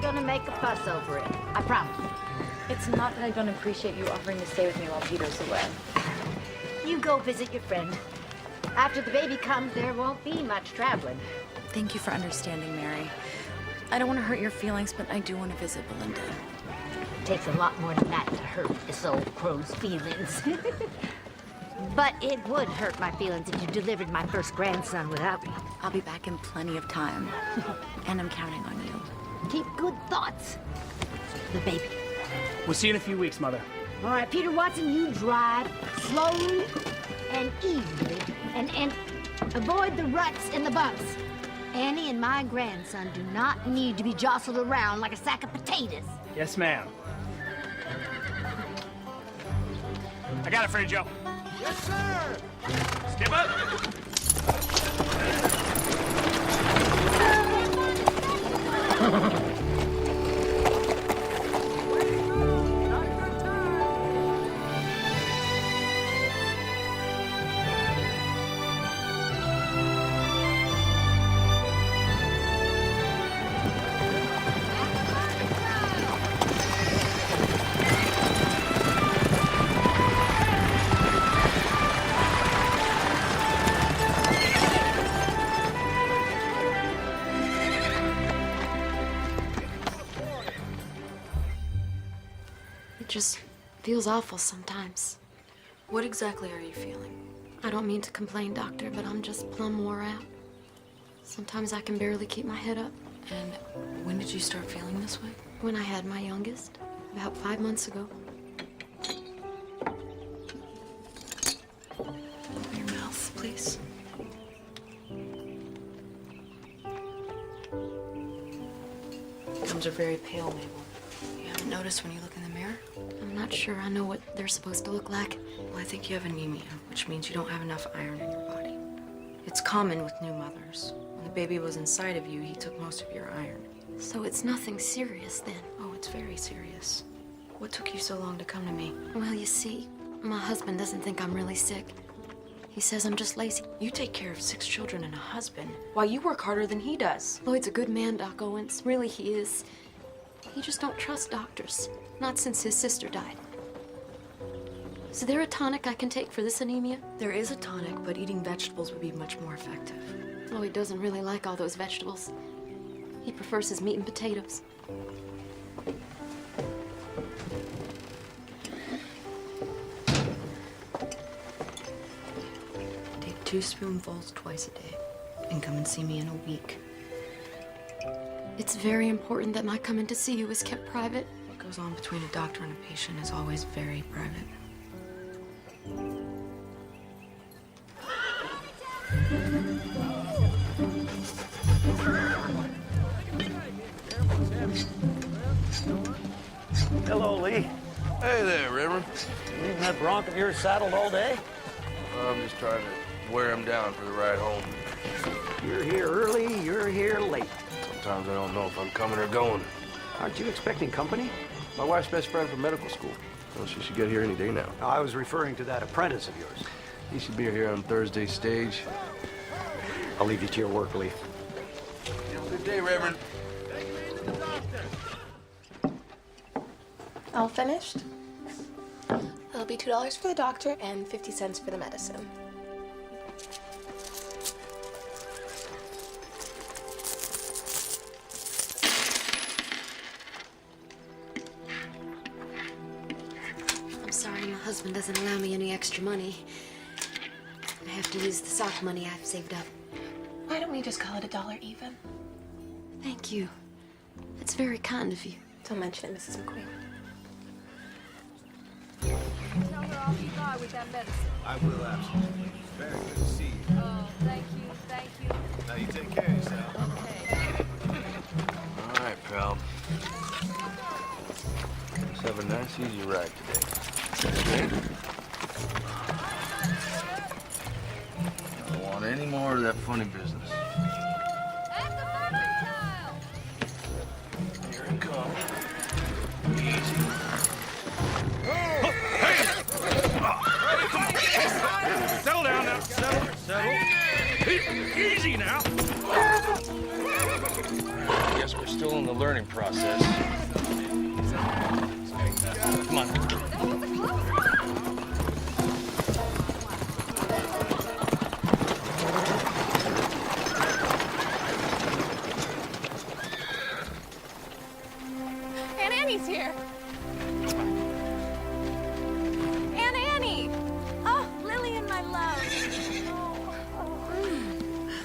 gonna make a fuss over it. I promise. It's not that I don't appreciate you offering to stay with me while Peter's away. You go visit your friend. After the baby comes, there won't be much traveling. Thank you for understanding, Mary. I don't want to hurt your feelings, but I do want to visit Belinda. It takes a lot more than that to hurt this old crow's feelings. But it would hurt my feelings if you delivered my first grandson without me. I'll be back in plenty of time, and I'm counting on you. Keep good thoughts. The baby. We'll see you in a few weeks, Mother. All right, Peter Watson, you drive slowly and easily and avoid the ruts and the bumps. Annie and my grandson do not need to be jostled around like a sack of potatoes. Yes, ma'am. I got it for you, Joe. Yes, sir! Skip up! It just feels awful sometimes. What exactly are you feeling? I don't mean to complain, Doctor, but I'm just plumb wore out. Sometimes I can barely keep my head up. And when did you start feeling this way? When I had my youngest, about 5 months ago. Open your mouth, please. Gums are very pale, Mabel. You haven't noticed when you look in the mirror? I'm not sure I know what they're supposed to look like. Well, I think you have anemia, which means you don't have enough iron in your body. It's common with new mothers. When the baby was inside of you, he took most of your iron. So it's nothing serious then? Oh, it's very serious. What took you so long to come to me? Well, you see, my husband doesn't think I'm really sick. He says I'm just lazy. You take care of 6 children and a husband, while you work harder than he does. Lloyd's a good man, Doc Owens. Really, he is. He just don't trust doctors. Not since his sister died. Is there a tonic I can take for this anemia? There is a tonic, but eating vegetables would be much more effective. Lloyd doesn't really like all those vegetables. He prefers his meat and potatoes. Take 2 spoonfuls twice a day, and come and see me in a week. It's very important that my coming to see you is kept private. What goes on between a doctor and a patient is always very private. Hello, Lee. Hey there, Reverend. Leaving that bronc of yours saddled all day? I'm just trying to wear him down for the ride home. You're here early, you're here late. Sometimes I don't know if I'm coming or going. Aren't you expecting company? My wife's best friend from medical school. Well, she should get here any day now. No, I was referring to that apprentice of yours. He should be here on Thursday stage. I'll leave you to your work, Lee. Good day, Reverend. All finished? It'll be $2 for the doctor and 50 cents for the medicine. I'm sorry, my husband doesn't allow me any extra money. I have to use the sock money I've saved up. Why don't we just call it $1 even? Thank you. That's very kind of you. Don't mention it, Mrs. McQueen. Tell her I'll be by with that medicine. I will, absolutely. Very good to see you. Oh, thank you, thank you. Now you take care of yourself. Okay. All right, pal. Let's have a nice, easy ride today. Okay? I don't want any more of that funny business. At the Murphy child! Here it comes. Easy. Settle down now. Settle. Easy now. Guess we're still in the learning process. Come on. Aunt Annie's here. Aunt Annie! Oh, Lillian, my love.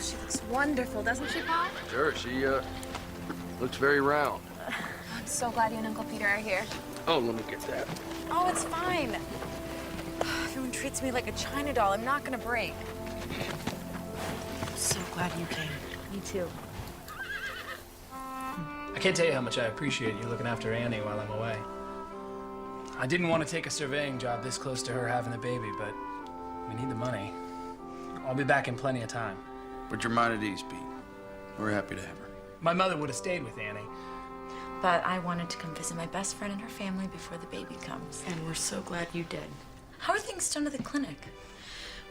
She looks wonderful, doesn't she, Pa? Sure, she looks very round. I'm so glad you and Uncle Peter are here. Oh, let me get that. Oh, it's fine. Everyone treats me like a China doll. I'm not gonna break. I'm so glad you came. Me too. I can't tell you how much I appreciate you looking after Annie while I'm away. I didn't want to take a surveying job this close to her having the baby, but we need the money. I'll be back in plenty of time. Put your mind at ease, Pete. We're happy to have her. My mother would have stayed with Annie. But I wanted to come visit my best friend and her family before the baby comes. And we're so glad you did. How are things done at the clinic?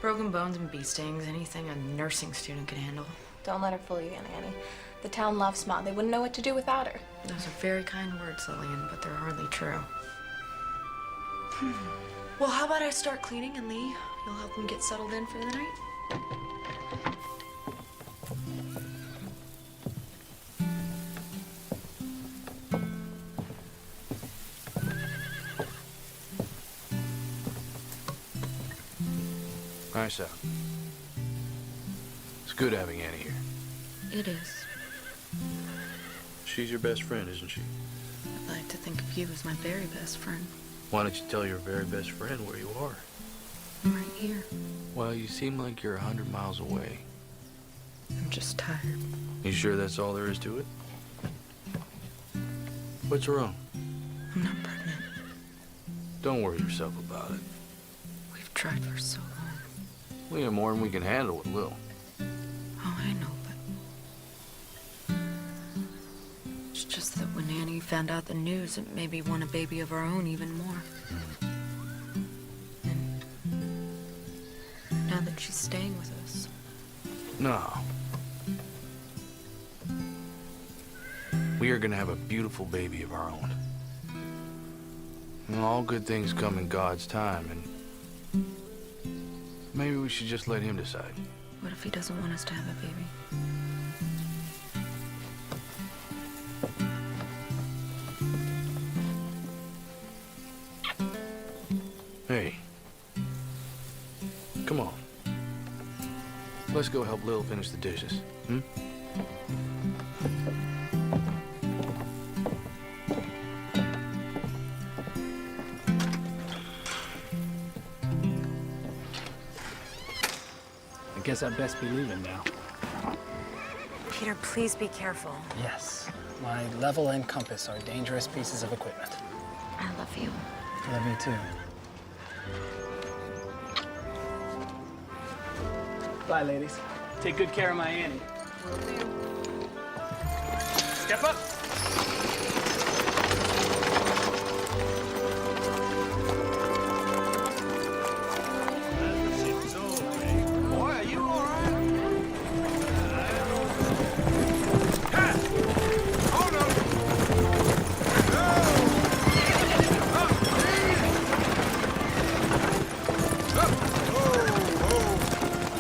Broken bones and bee stings, anything a nursing student could handle. Don't let her fool you, Aunt Annie. The town loves Ma. They wouldn't know what to do without her. Those are very kind words, Lillian, but they're hardly true. Well, how about I start cleaning and Lee, you'll help him get settled in for the night? Nice out. It's good having Annie here. It is. She's your best friend, isn't she? I'd like to think of you as my very best friend. Why don't you tell your very best friend where you are? I'm right here. Well, you seem like you're 100 miles away. I'm just tired. You sure that's all there is to it? What's wrong? I'm not pregnant. Don't worry yourself about it. We've tried for so long. We have more than we can handle with Lil. Oh, I know, but... It's just that when Annie found out the news, it made me want a baby of our own even more. And now that she's staying with us, No. We are gonna have a beautiful baby of our own. And all good things come in God's time, and maybe we should just let him decide. what if he doesn't want us to have a baby? Hey. Come on. Let's go help Lil finish the dishes, hmm? I guess I'd best be leaving now. Peter, please be careful. Yes. My level and compass are dangerous pieces of equipment. I love you. Love you too. Bye, ladies. Take good care of my Annie. Step up. Boy, are you all right? Oh, no.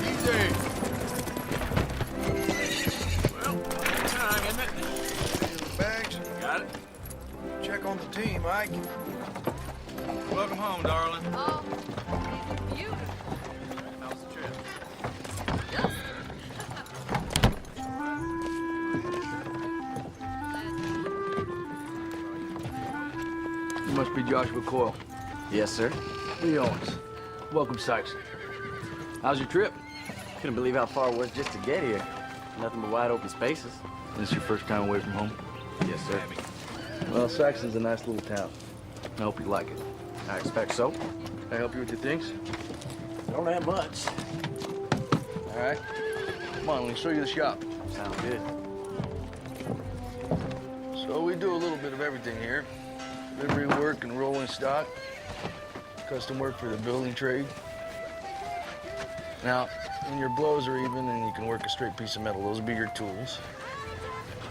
Easy. Well, time, isn't it? Bags. Got it. Check on the team, Ike. Welcome home, darling. Oh, it's beautiful. How's the trip? You must be Joshua Coyle. Yes, sir. Lee Owens. Welcome, Sykes. How's your trip? Couldn't believe how far it was just to get here. Nothing but wide open spaces. This your first time away from home? Yes, sir. Well, Saxon's a nice little town. I hope you like it. I expect so. Can I help you with your things? Don't have much. All right. Come on, let me show you the shop. Sounds good. So we do a little bit of everything here. Delivery work and rolling stock. Custom work for the building trade. Now, when your blows are even and you can work a straight piece of metal, those will be your tools.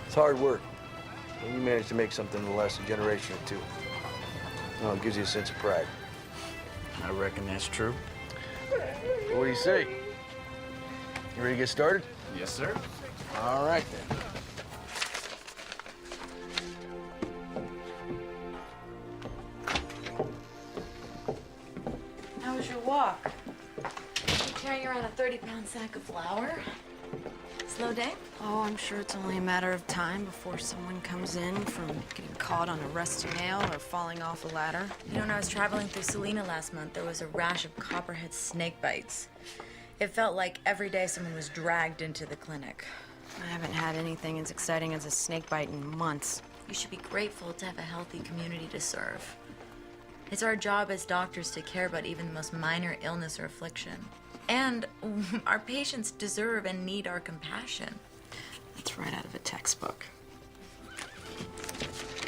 It's hard work. when you manage to make something in less than a generation or two. Well, it gives you a sense of pride. I reckon that's true. What do you say? You ready to get started? Yes, sir. All right, then. How was your walk? You carrying around a 30-pound sack of flour? Slow day? Oh, I'm sure it's only a matter of time before someone comes in from getting caught on a rusty nail or falling off a ladder. You know, when I was traveling through Salina last month, there was a rash of copperhead snake bites. It felt like every day someone was dragged into the clinic. I haven't had anything as exciting as a snake bite in months. You should be grateful to have a healthy community to serve. It's our job as doctors to care about even the most minor illness or affliction. And our patients deserve and need our compassion. That's right out of a textbook.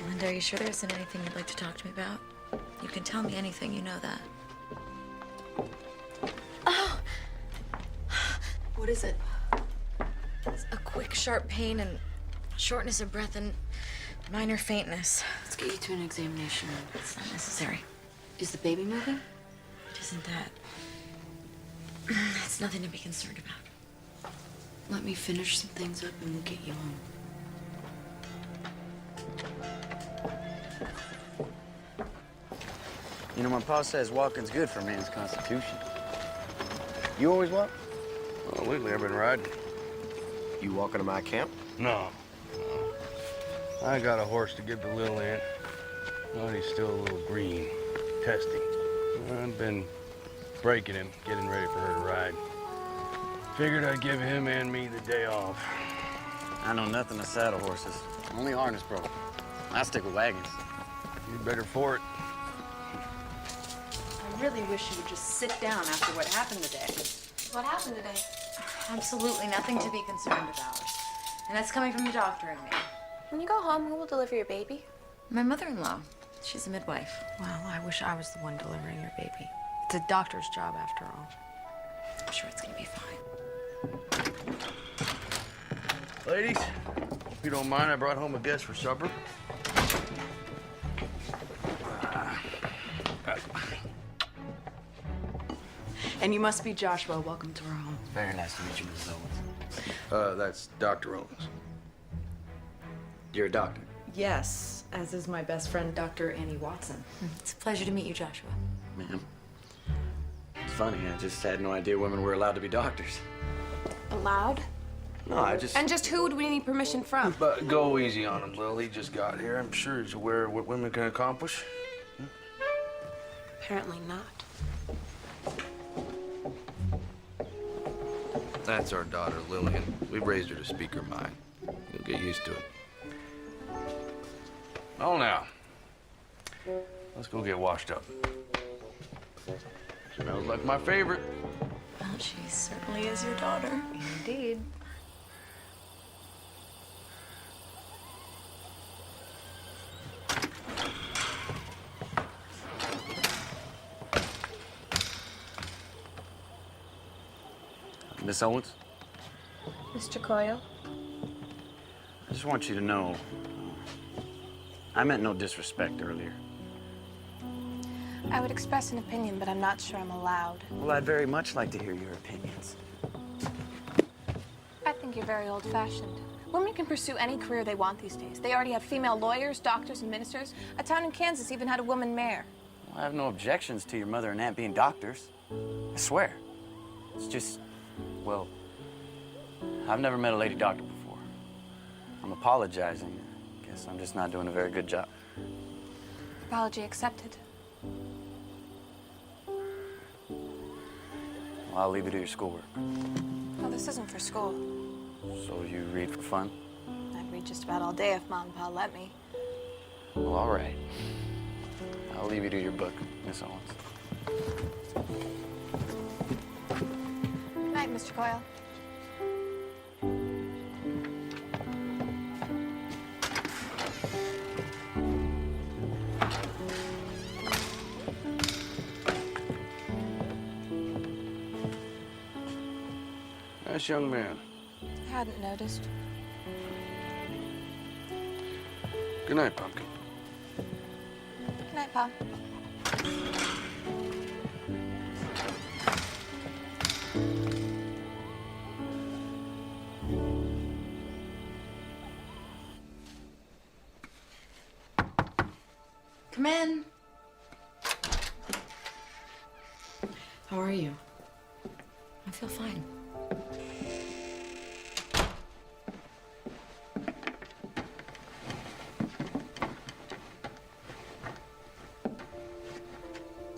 Linda, are you sure there isn't anything you'd like to talk to me about? You can tell me anything, you know that. Oh! What is it? It's a quick, sharp pain and shortness of breath and minor faintness. Let's get you to an examination. It's not necessary. Is the baby moving? It isn't that. It's nothing to be concerned about. Let me finish some things up and we'll get you home. You know, my pa says walking's good for a man's constitution. You always walk? Well, lately I've been riding. You walking to my camp? No. I got a horse to give to Lil Aunt. Well, he's still a little green, testy. I've been breaking him, getting ready for her to ride. Figured I'd give him and me the day off. I know nothing of saddle horses. Only harness pro. I stick with wagons. You better for it. I really wish you would just sit down after what happened today. What happened today? Absolutely nothing to be concerned about. And that's coming from the doctor and me. When you go home, who will deliver your baby? My mother-in-law. She's a midwife. Well, I wish I was the one delivering your baby. It's a doctor's job after all. I'm sure it's gonna be fine. Ladies, if you don't mind, I brought home a guest for supper. And you must be Joshua. Welcome to our home. Very nice to meet you, Ms. Owens. That's Dr. Owens. You're a doctor? Yes, as is my best friend, Dr. Annie Watson. It's a pleasure to meet you, Joshua. Ma'am. It's funny, I just had no idea women were allowed to be doctors. Allowed? No, I just... And just who do we need permission from? But go easy on him, Lil. He just got here. I'm sure he's aware of what women can accomplish. Apparently not. That's our daughter, Lillian. We've raised her to speak her mind. You'll get used to it. Oh, now. Let's go get washed up. Smells like my favorite. Well, she certainly is your daughter. Indeed. Miss Owens? Mr. Coyle? I just want you to know, I meant no disrespect earlier. I would express an opinion, but I'm not sure I'm allowed. Well, I'd very much like to hear your opinions. I think you're very old-fashioned. Women can pursue any career they want these days. They already have female lawyers, doctors, and ministers. A town in Kansas even had a woman mayor. Well, I have no objections to your mother and aunt being doctors. I swear. It's just, well, I've never met a lady doctor before. I'm apologizing. I guess I'm just not doing a very good job. Apology accepted. Well, I'll leave you to your schoolwork. No, this isn't for school. So you read for fun? I'd read just about all day if Mom and Pa let me. Well, all right. I'll leave you to your book, Miss Owens. Good night, Mr. Coyle. Nice young man. I hadn't noticed. Good night, Pumpkin. Good night, Pa. Come in. How are you? I feel fine.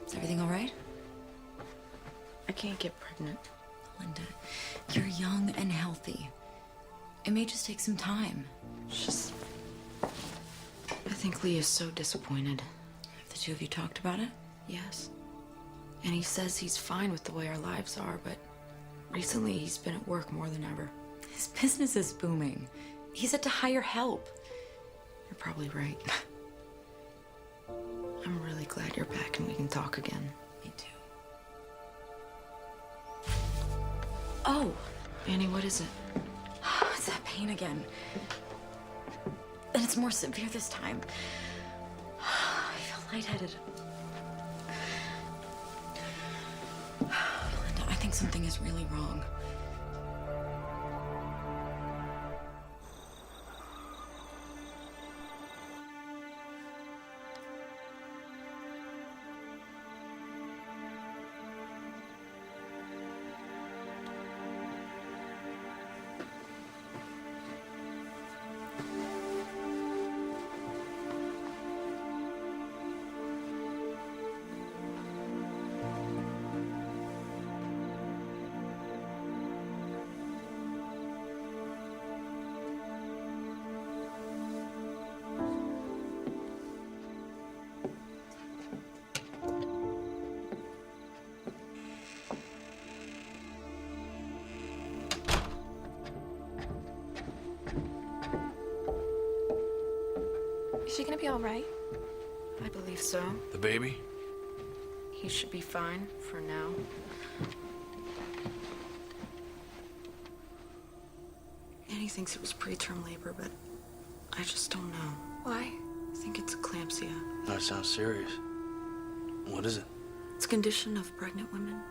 Is everything all right? I can't get pregnant. Linda, you're young and healthy. It may just take some time. It's just... I think Lee is so disappointed. Have the two of you talked about it? Yes. And he says he's fine with the way our lives are, but recently he's been at work more than ever. His business is booming. He's had to hire help. You're probably right. I'm really glad you're back and we can talk again. Me too. Oh, Annie, what is it? it's that pain again. And it's more severe this time. I feel lightheaded. Linda, I think something is really wrong. Is she gonna be all right? I believe so. The baby? He should be fine for now. Annie thinks it was preterm labor, but I just don't know. Why? I think it's eclampsia. That sounds serious. What is it? It's a condition of pregnant women,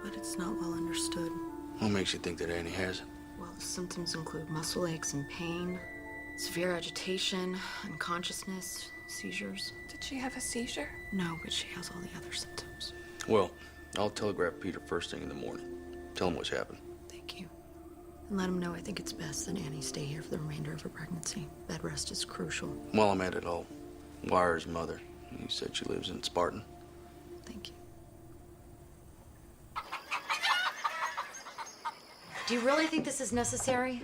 but it's not well understood. What makes you think that Annie has it? Well, the symptoms include muscle aches and pain, severe agitation, unconsciousness, seizures. Did she have a seizure? No, but she has all the other symptoms. Well, I'll telegraph Peter first thing in the morning. Tell him what's happened. Thank you. And let him know I think it's best that Annie stay here for the remainder of her pregnancy. Bed rest is crucial. While I'm at it, I'll wire his mother. You said she lives in Spartan. Thank you. Do you really think this is necessary?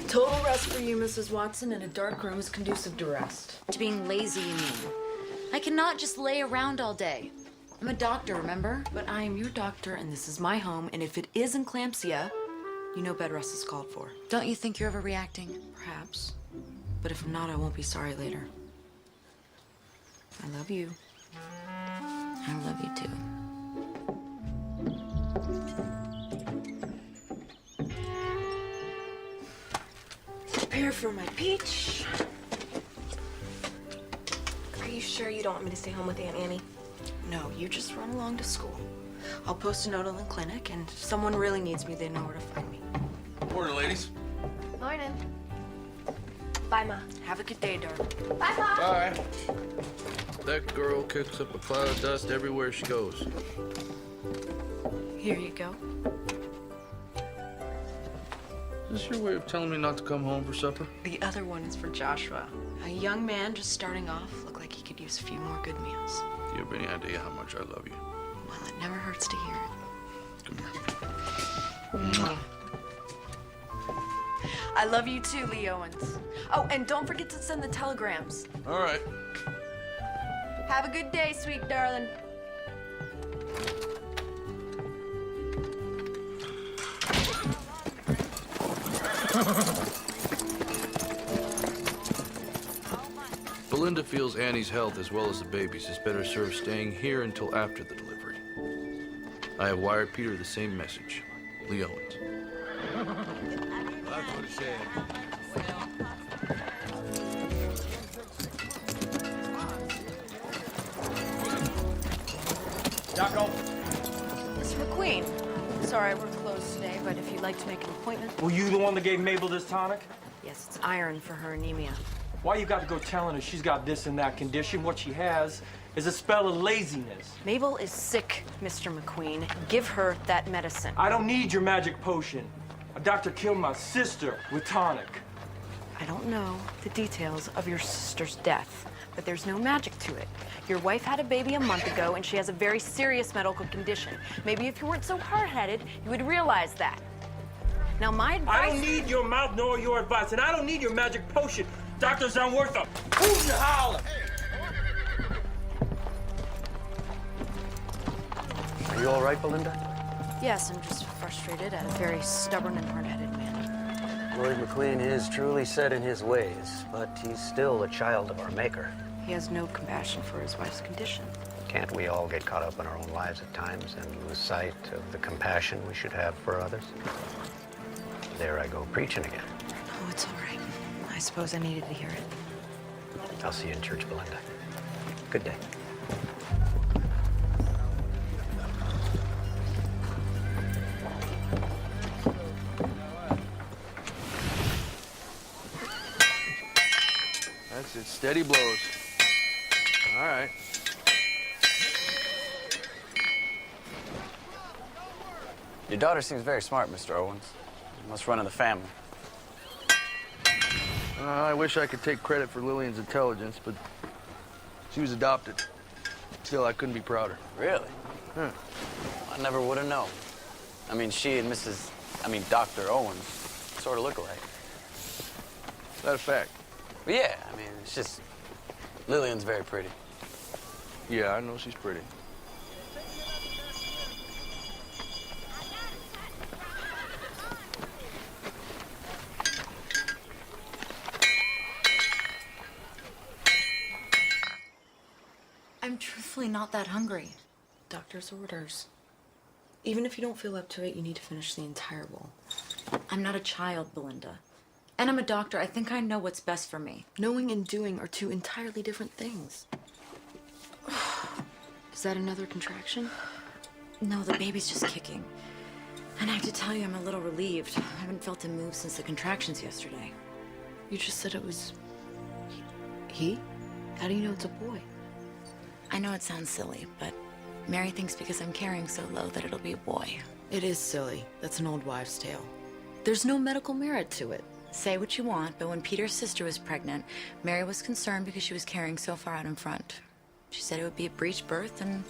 Total rest for you, Mrs. Watson, and a dark room is conducive to rest. To being lazy, you mean? I cannot just lay around all day. I'm a doctor, remember? But I am your doctor, and this is my home, and if it is eclampsia, you know bed rest is called for. Don't you think you're overreacting? Perhaps. But if I'm not, I won't be sorry later. I love you. I love you too. Prepare for my peach. Are you sure you don't want me to stay home with Aunt Annie? No, you just run along to school. I'll post a note on the clinic, and if someone really needs me, they know where to find me. Morning, ladies. Morning. Bye, Ma. Have a good day, darling. Bye, Ma. Bye. That girl kicks up a cloud of dust everywhere she goes. Here you go. Is this your way of telling me not to come home for supper? The other one is for Joshua. A young man just starting off, looked like he could use a few more good meals. Do you have any idea how much I love you? Well, it never hurts to hear it. Come here. I love you too, Lee Owens. Oh, and don't forget to send the telegrams. All right. Have a good day, sweet darling. Belinda feels Annie's health as well as the baby's is better served staying here until after the delivery. I have wired Peter the same message. Lee Owens. That's what he said. but if you'd like to make an appointment. Were you the one that gave Mabel this tonic? Yes, it's iron for her anemia. Why you got to go telling her she's got this and that condition? What she has is a spell of laziness. Mabel is sick, Mr. McQueen. Give her that medicine. I don't need your magic potion. A doctor killed my sister with tonic. I don't know the details of your sister's death, but there's no magic to it. Your wife had a baby a month ago, and she has a very serious medical condition. Maybe if you weren't so hard-headed, you would realize that. Now, my advice... I don't need your mouth nor your advice, and I don't need your magic potion. Doctors aren't worth a hoot and holler. Are you all right, Belinda? Yes, I'm just frustrated at a very stubborn and hard-headed man. Lloyd McQueen is truly set in his ways, but he's still a child of our Maker. He has no compassion for his wife's condition. Can't we all get caught up in our own lives at times and lose sight of the compassion we should have for others? There I go preaching again. Oh, it's all right. I suppose I needed to hear it. I'll see you in church, Belinda. Good day. That's it. Steady blows. All right. Your daughter seems very smart, Mr. Owens. Must run in the family. I wish I could take credit for Lillian's intelligence, but she was adopted. Still, I couldn't be prouder. Really? Huh. I never would have known. I mean, she and Dr. Owens sort of look alike. Is that a fact? But yeah, I mean, it's just, Lillian's very pretty. Yeah, I know she's pretty. I'm truthfully not that hungry. Doctor's orders. Even if you don't feel up to it, you need to finish the entire bowl. I'm not a child, Belinda. And I'm a doctor. I think I know what's best for me. Knowing and doing are two entirely different things. Is that another contraction? No, the baby's just kicking. And I have to tell you, I'm a little relieved. I haven't felt him move since the contractions yesterday. You just said it was... he? How do you know it's a boy? I know it sounds silly, but Mary thinks because I'm carrying so low that it'll be a boy. It is silly. That's an old wives' tale. There's no medical merit to it. Say what you want, but when Peter's sister was pregnant, Mary was concerned because she was carrying so far out in front. She said it would be a breech birth, and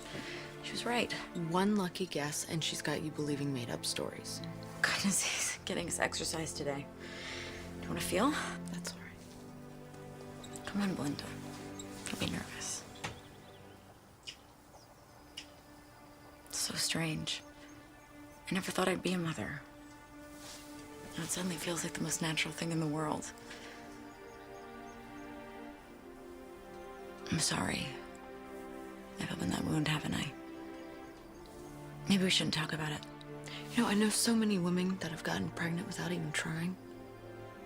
she was right. One lucky guess, and she's got you believing made-up stories. Goodness, he's getting his exercise today. Do you want to feel? That's all right. Come on, Belinda. Don't be nervous. It's so strange. I never thought I'd be a mother. Now it suddenly feels like the most natural thing in the world. I'm sorry. I've opened that wound, haven't I? Maybe we shouldn't talk about it. You know, I know so many women that have gotten pregnant without even trying.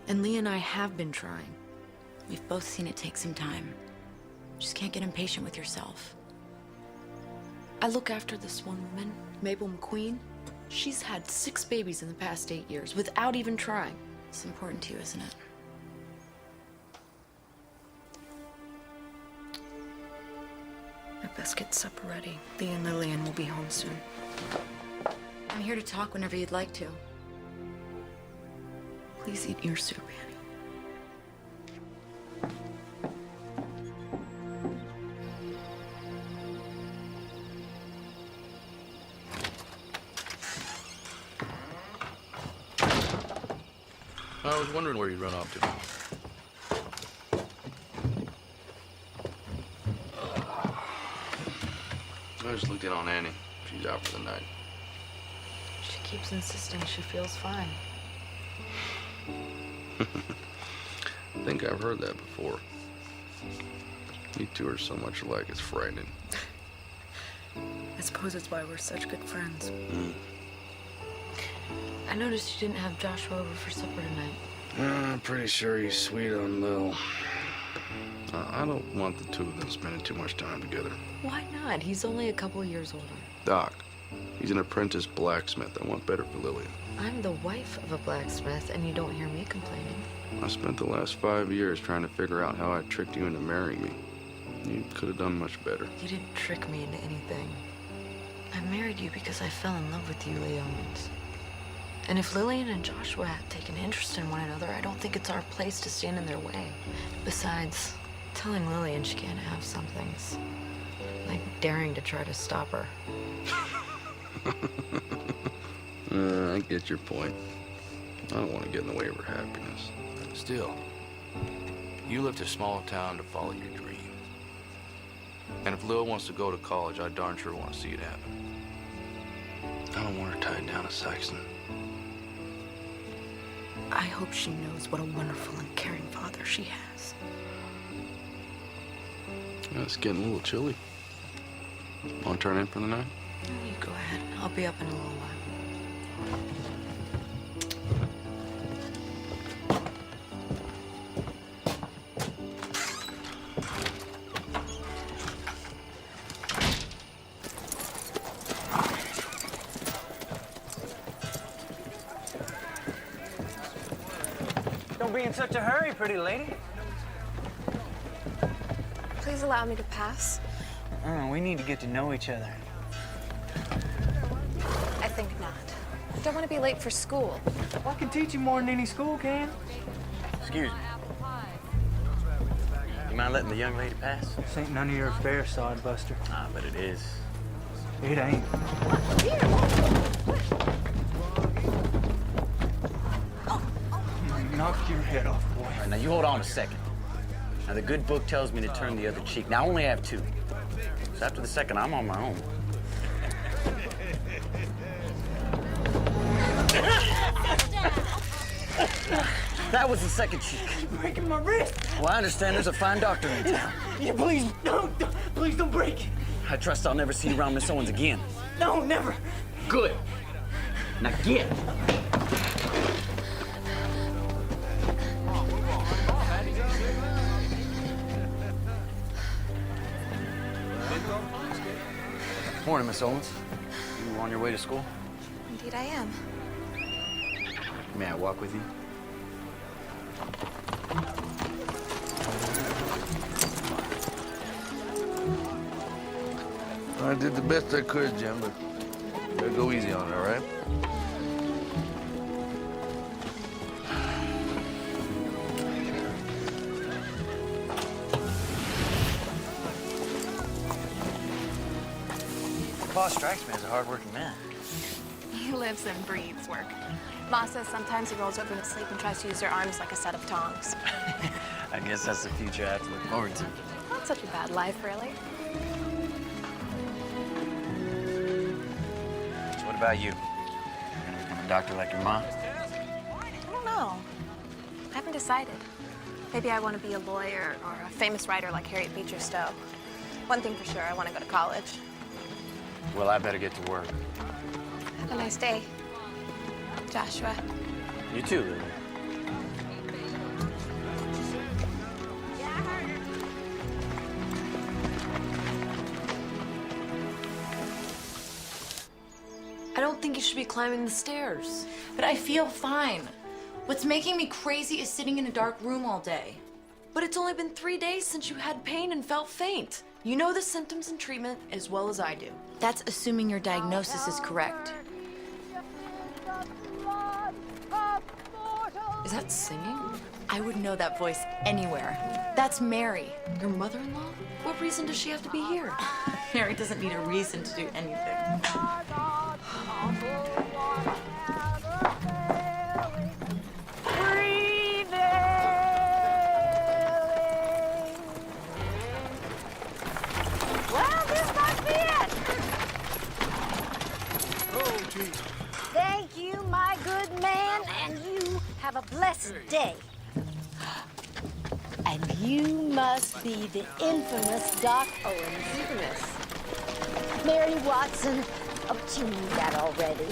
And Lee and I have been trying. We've both seen it take some time. Just can't get impatient with yourself. I look after this one woman, Mabel McQueen. She's had 6 babies in the past 8 years without even trying. It's important to you, isn't it? I best get supper ready. Lee and Lillian will be home soon. I'm here to talk whenever you'd like to. Please eat your soup, Annie. I was wondering where you'd run off to. I just looked in on Annie. She's out for the night. She keeps insisting she feels fine. I think I've heard that before. You two are so much alike, it's frightening. I suppose it's why we're such good friends. Mm. I noticed you didn't have Joshua over for supper tonight. I'm pretty sure he's sweet on Lil. I don't want the two of them spending too much time together. Why not? He's only a couple years older. Doc, he's an apprentice blacksmith. I want better for Lillian. I'm the wife of a blacksmith, and you don't hear me complaining. I spent the last 5 years trying to figure out how I tricked you into marrying me. You could have done much better. You didn't trick me into anything. I married you because I fell in love with you, Leons. And if Lillian and Joshua had taken interest in one another, I don't think it's our place to stand in their way. Besides, telling Lillian she can't have something's like daring to try to stop her. I get your point. I don't want to get in the way of her happiness. Still, you left a small town to follow your dream. And if Lil wants to go to college, I darn sure want to see it happen. I don't want her tied down to Saxon. I hope she knows what a wonderful and caring father she has. Yeah, it's getting a little chilly. Want to turn in for the night? You go ahead. I'll be up in a little while. Don't be in such a hurry, pretty lady. Please allow me to pass. Oh, we need to get to know each other. I think not. I don't want to be late for school. Well, I can teach you more than any school can. Excuse me. You mind letting the young lady pass? This ain't none of your affair, Sodbuster. Ah, but it is. It ain't. Knock your head off, boy. All right, now you hold on a second. Now the good book tells me to turn the other cheek. Now I only have 2. So after the second, I'm on my own. That was the second cheek. You're breaking my wrist. Well, I understand there's a fine doctor in town. Yeah, please don't break it. I trust I'll never see you around Miss Owens again. No, never. Good. Now get. Morning, Miss Owens. You on your way to school? Indeed I am. May I walk with you? I did the best I could, Jim, but you better go easy on it, all right? Boss strikes me as a hard-working man. He lives and breathes work. Ma says sometimes he rolls over in his sleep and tries to use her arms like a set of tongs. I guess that's the future I have to look forward to. Not such a bad life, really. So what about you? You gonna become a doctor like your mom? I don't know. I haven't decided. Maybe I want to be a lawyer or a famous writer like Harriet Beecher Stowe. One thing for sure, I want to go to college. Well, I better get to work. Have a nice day, Joshua. You too, Lily. I don't think you should be climbing the stairs. But I feel fine. What's making me crazy is sitting in a dark room all day. But it's only been 3 days since you had pain and felt faint. You know the symptoms and treatment as well as I do. That's assuming your diagnosis is correct. Is that singing? I would know that voice anywhere. That's Mary. Your mother-in-law? What reason does she have to be here? Mary doesn't need a reason to do anything. Well, this must be it. Oh, gee. Thank you, my good man, and you have a blessed day. And you must be the infamous Doc Owens. Infamous? Mary Watson. Oh, you knew that already.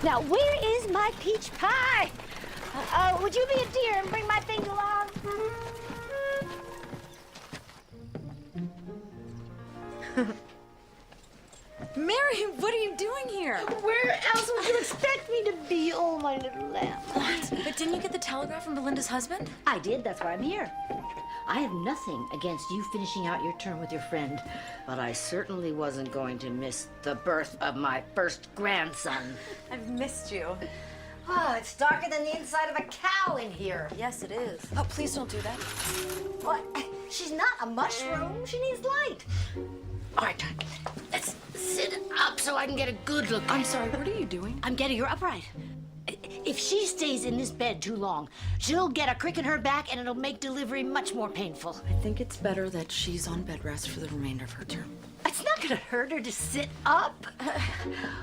Now, where is my peach pie? Would you be a dear and bring my things along? Mary, what are you doing here? here. Where else would you expect me to be? Oh, my little lamb. What? But didn't you get the telegram from Belinda's husband? I did. That's why I'm here. I have nothing against you finishing out your term with your friend, but I certainly wasn't going to miss the birth of my first grandson. I've missed you. Oh, it's darker than the inside of a cow in here. Yes, it is. Oh, please don't do that. What? She's not a mushroom. She needs light. All right, let's sit up so I can get a good look. I'm sorry, what are you doing? I'm getting her upright. If she stays in this bed too long, she'll get a crick in her back and it'll make delivery much more painful. I think it's better that she's on bed rest for the remainder of her term. It's not gonna hurt her to sit up.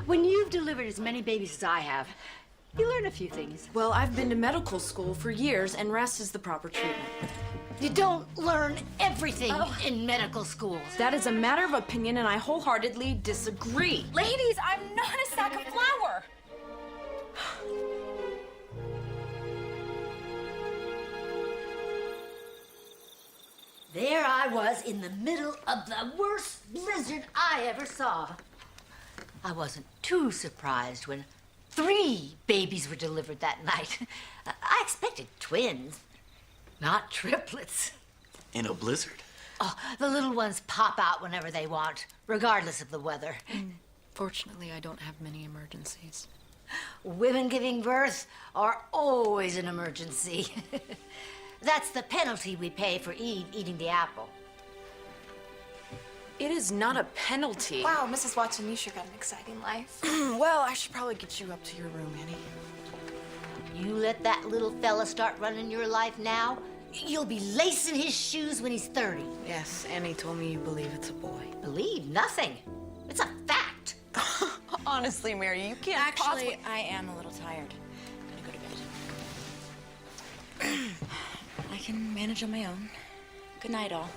When you've delivered as many babies as I have, you learn a few things. Well, I've been to medical school for years, and rest is the proper treatment. You don't learn everything in medical schools. That is a matter of opinion, and I wholeheartedly disagree. Ladies, I'm not a sack of flour. There I was in the middle of the worst blizzard I ever saw. I wasn't too surprised when 3 babies were delivered that night. I expected twins, not triplets. In a blizzard? Oh, the little ones pop out whenever they want, regardless of the weather. Fortunately, I don't have many emergencies. Women giving birth are always an emergency. That's the penalty we pay for Eve eating the apple. It is not a penalty. Wow, Mrs. Watson, you sure got an exciting life. Well, I should probably get you up to your room, Annie. You let that little fella start running your life now, you'll be lacing his shoes when he's 30. Yes, Annie told me you believe it's a boy. Believe nothing. It's a fact. Honestly, Mary, you can't Actually, I am a little tired. I'm gonna go to bed. I can manage on my own. Good night, all.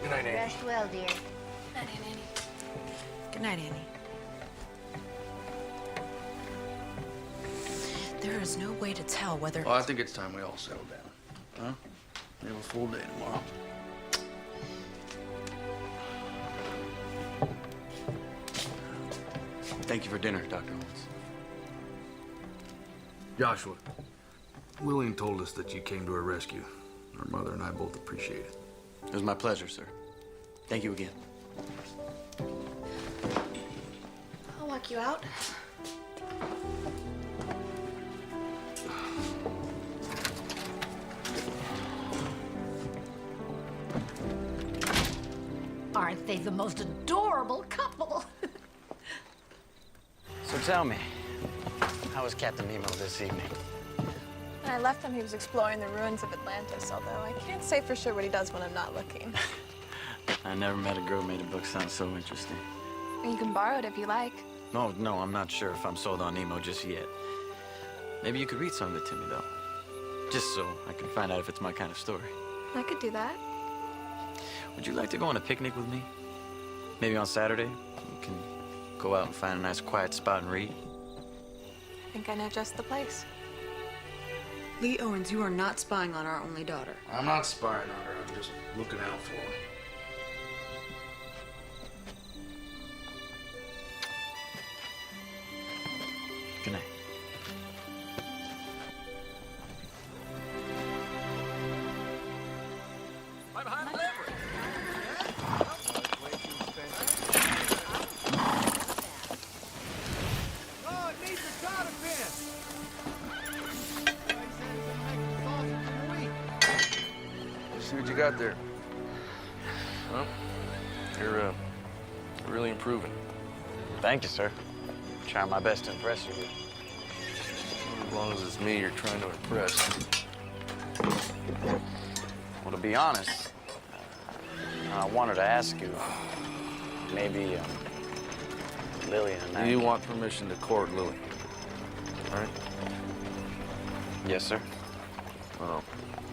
Good night, Annie. Rest well, dear. Good night, Annie. There is no way to tell whether... Well, I think it's time we all settle down. Huh? We have a full day tomorrow. Thank you for dinner, Dr. Holmes. Joshua, Lillian told us that you came to her rescue. Her mother and I both appreciate it. It was my pleasure, sir. Thank you again. I'll walk you out. Aren't they the most adorable couple? So tell me, how was Captain Nemo this evening? When I left him, he was exploring the ruins of Atlantis, although I can't say for sure what he does when I'm not looking. I never met a girl who made a book sound so interesting. You can borrow it if you like. No, I'm not sure if I'm sold on Nemo just yet. Maybe you could read some of it to me, though. Just so I can find out if it's my kind of story. I could do that. Would you like to go on a picnic with me? Maybe on Saturday? We can go out and find a nice quiet spot and read. I think I know just the place. Lee Owens, you are not spying on our only daughter. I'm not spying on her. I'm just looking out for her. Good night. Oh, it needs a cotter See what you got there. Well, you're really improving. Thank you, sir. Trying my best to impress you. As long as it's me you're trying to impress. Well, to be honest, I wanted to ask you, maybe Lillian and I... You want permission to court Lily, right? Yes, sir. Well,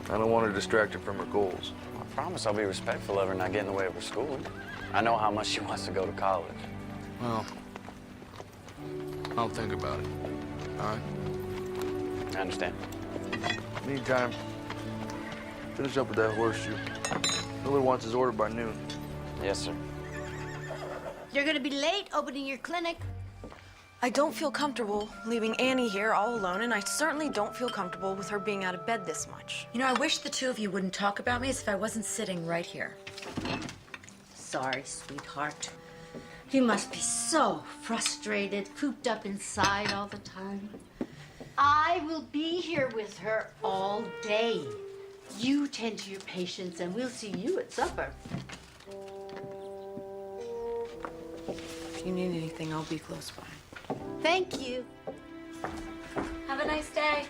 I don't want to distract her from her goals. I promise I'll be respectful of her and not get in the way of her schooling. I know how much she wants to go to college. Well, I'll think about it, all right? I understand. Meantime, finish up with that horseshoe. Miller wants his order by noon. Yes, sir. You're gonna be late opening your clinic. I don't feel comfortable leaving Annie here all alone, and I certainly don't feel comfortable with her being out of bed this much. You know, I wish the two of you wouldn't talk about me as if I wasn't sitting right here. Sorry, sweetheart. You must be so frustrated, cooped up inside all the time. I will be here with her all day. You tend to your patients, and we'll see you at supper. If you need anything, I'll be close by. Thank you. Have a nice day.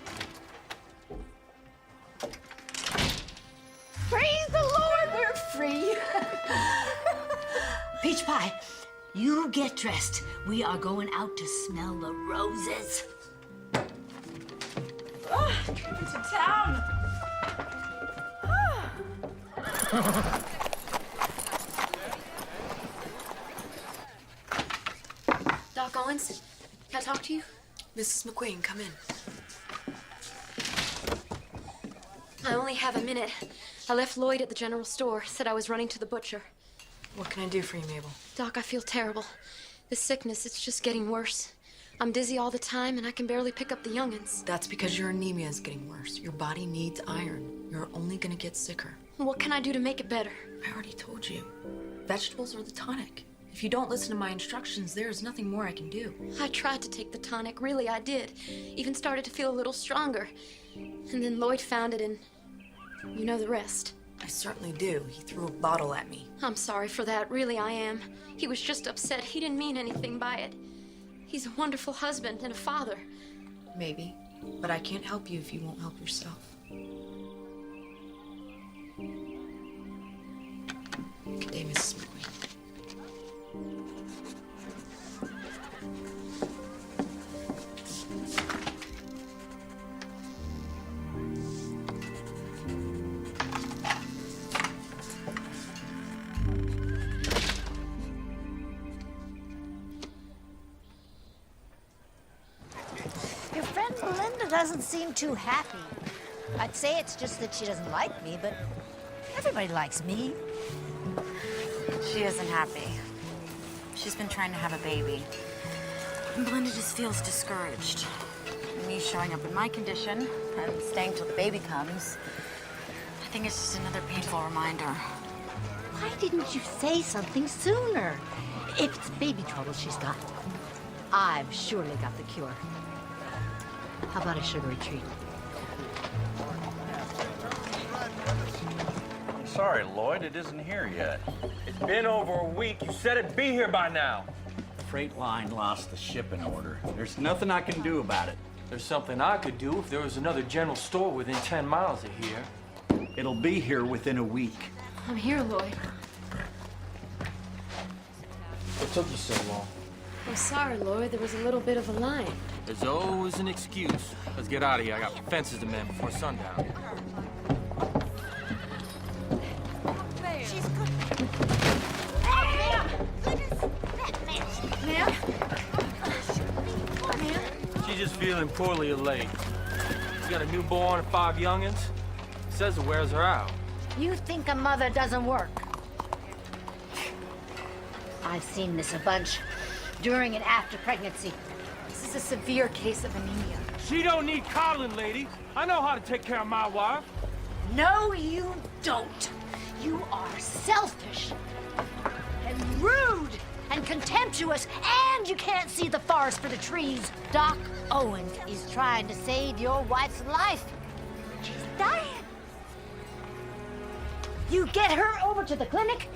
Praise the Lord, we're free. Peach Pie, you get dressed. We are going out to smell the roses. Oh, coming to town. Doc Owens, can I talk to you? Mrs. McQueen, come in. I only have a minute. I left Lloyd at the general store, said I was running to the butcher. What can I do for you, Mabel? Doc, I feel terrible. This sickness, it's just getting worse. I'm dizzy all the time, and I can barely pick up the young'uns. That's because your anemia is getting worse. Your body needs iron. You're only gonna get sicker. What can I do to make it better? I already told you. Vegetables are the tonic. If you don't listen to my instructions, there is nothing more I can do. I tried to take the tonic, really I did. Even started to feel a little stronger. And then Lloyd found it, and you know the rest. I certainly do. He threw a bottle at me. I'm sorry for that, really I am. He was just upset. He didn't mean anything by it. He's a wonderful husband and a father. Maybe, but I can't help you if you won't help yourself. Good day, Mrs. McQueen. Your friend Belinda doesn't seem too happy. I'd say it's just that she doesn't like me, but everybody likes me. She isn't happy. She's been trying to have a baby. And Belinda just feels discouraged. Me showing up in my condition and staying till the baby comes, I think it's just another painful reminder. Why didn't you say something sooner? If it's baby trouble she's got, I've surely got the cure. How about a sugary treat? I'm sorry, Lloyd, it isn't here yet. It's been over a week. You said it'd be here by now. The freight line lost the shipping order. There's nothing I can do about it. There's something I could do if there was another general store within 10 miles of here. It'll be here within a week. I'm here, Lloyd. What took you so long? I'm sorry, Lloyd. There was a little bit of a line. There's always an excuse. Let's get out of here. I got fences to mend before sundown. She's just feeling poorly of late. She's got a newborn and 5 youngins. Says it wears her out. You think a mother doesn't work? I've seen this a bunch during and after pregnancy. This is a severe case of anemia. She don't need coddling, lady. I know how to take care of my wife. No, you don't. You are selfish and rude and contemptuous, and you can't see the forest for the trees. Doc Owens is trying to save your wife's life. She's dying. You get her over to the clinic,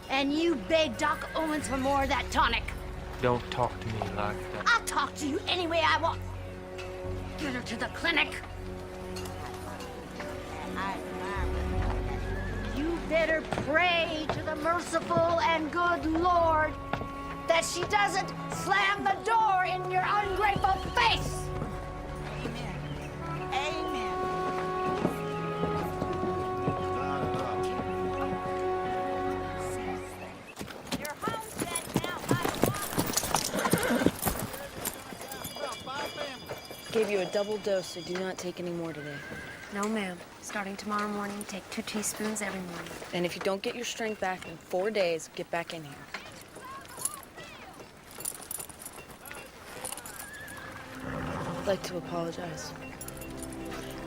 and you beg Doc Owens for more of that tonic. Don't talk to me like that. I'll talk to you any way I want. Get her to the clinic. You better pray to the merciful and good Lord that she doesn't slam the door in your ungrateful face. Amen. Amen. Gave you a double dose, so do not take any more today. No, ma'am. Starting tomorrow morning, take 2 teaspoons every morning. And if you don't get your strength back in 4 days, get back in here. I'd like to apologize.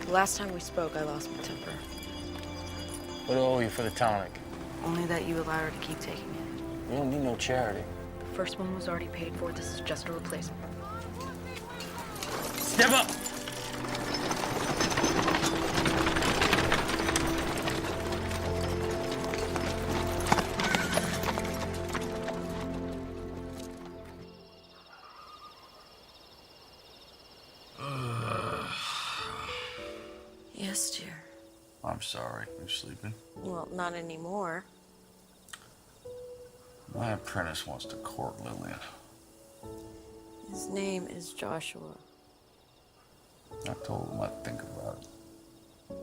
The last time we spoke, I lost my temper. What do I owe you for the tonic? Only that you allow her to keep taking it. We don't need no charity. The first one was already paid for. This is just a replacement. Step up! Yes, dear. I'm sorry. You sleeping? Well, not anymore. My apprentice wants to court Lillian. His name is Joshua. I told him I'd think about it.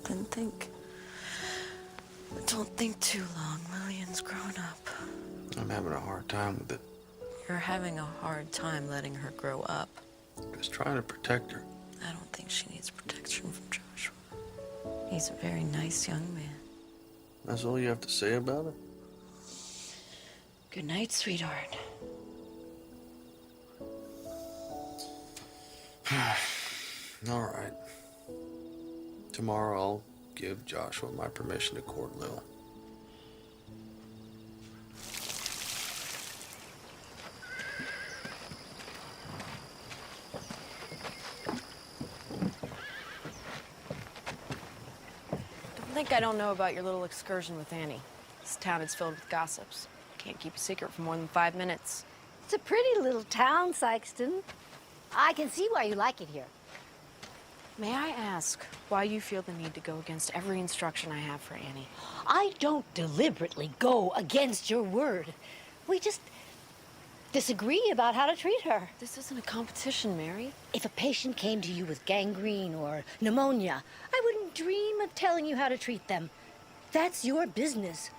Then think. But don't think too long. Lillian's grown up. I'm having a hard time with it. You're having a hard time letting her grow up. Just trying to protect her. I don't think she needs protection from Joshua. He's a very nice young man. That's all you have to say about it? Good night, sweetheart. All right. Tomorrow I'll give Joshua my permission to court Lil. Don't think I don't know about your little excursion with Annie. This town is filled with gossips. Can't keep a secret for more than 5 minutes. It's a pretty little town, Sykeston. I can see why you like it here. May I ask why you feel the need to go against every instruction I have for Annie? I don't deliberately go against your word. We just disagree about how to treat her. This isn't a competition, Mary. If a patient came to you with gangrene or pneumonia, I wouldn't dream of telling you how to treat them. That's your business.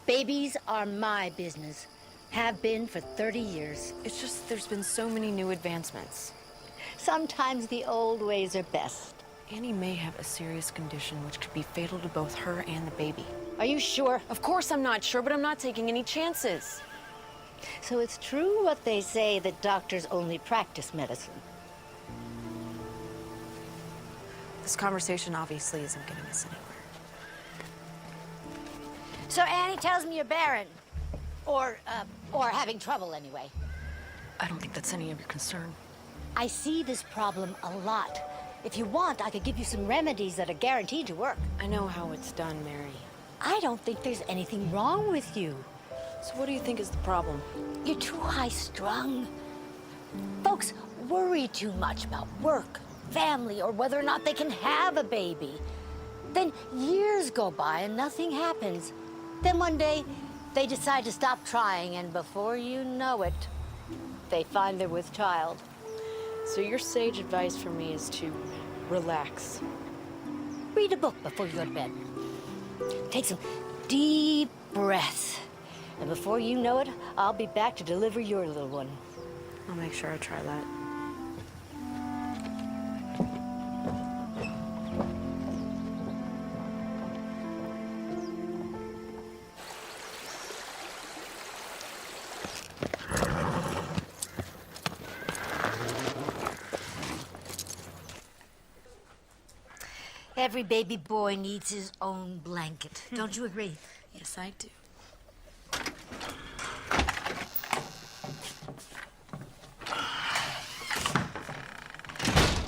Babies are my business. Have been for 30 years. It's just there's been so many new advancements. Sometimes the old ways are best. Annie may have a serious condition which could be fatal to both her and the baby. Are you sure? Of course I'm not sure, but I'm not taking any chances. So it's true what they say that doctors only practice medicine. This conversation obviously isn't getting us anywhere. So Annie tells me you're barren. Or having trouble anyway. I don't think that's any of your concern. I see this problem a lot. If you want, I could give you some remedies that are guaranteed to work. I know how it's done, Mary. I don't think there's anything wrong with you. So what do you think is the problem? You're too high-strung. Folks worry too much about work, family, or whether or not they can have a baby. Then years go by and nothing happens. Then one day, they decide to stop trying, and before you know it, they find they're with child. So your sage advice for me is to relax. Read a book before you go to bed. Take some deep breaths. And before you know it, I'll be back to deliver your little one. I'll make sure I try that. Every baby boy needs his own blanket. Don't you agree? Yes, I do.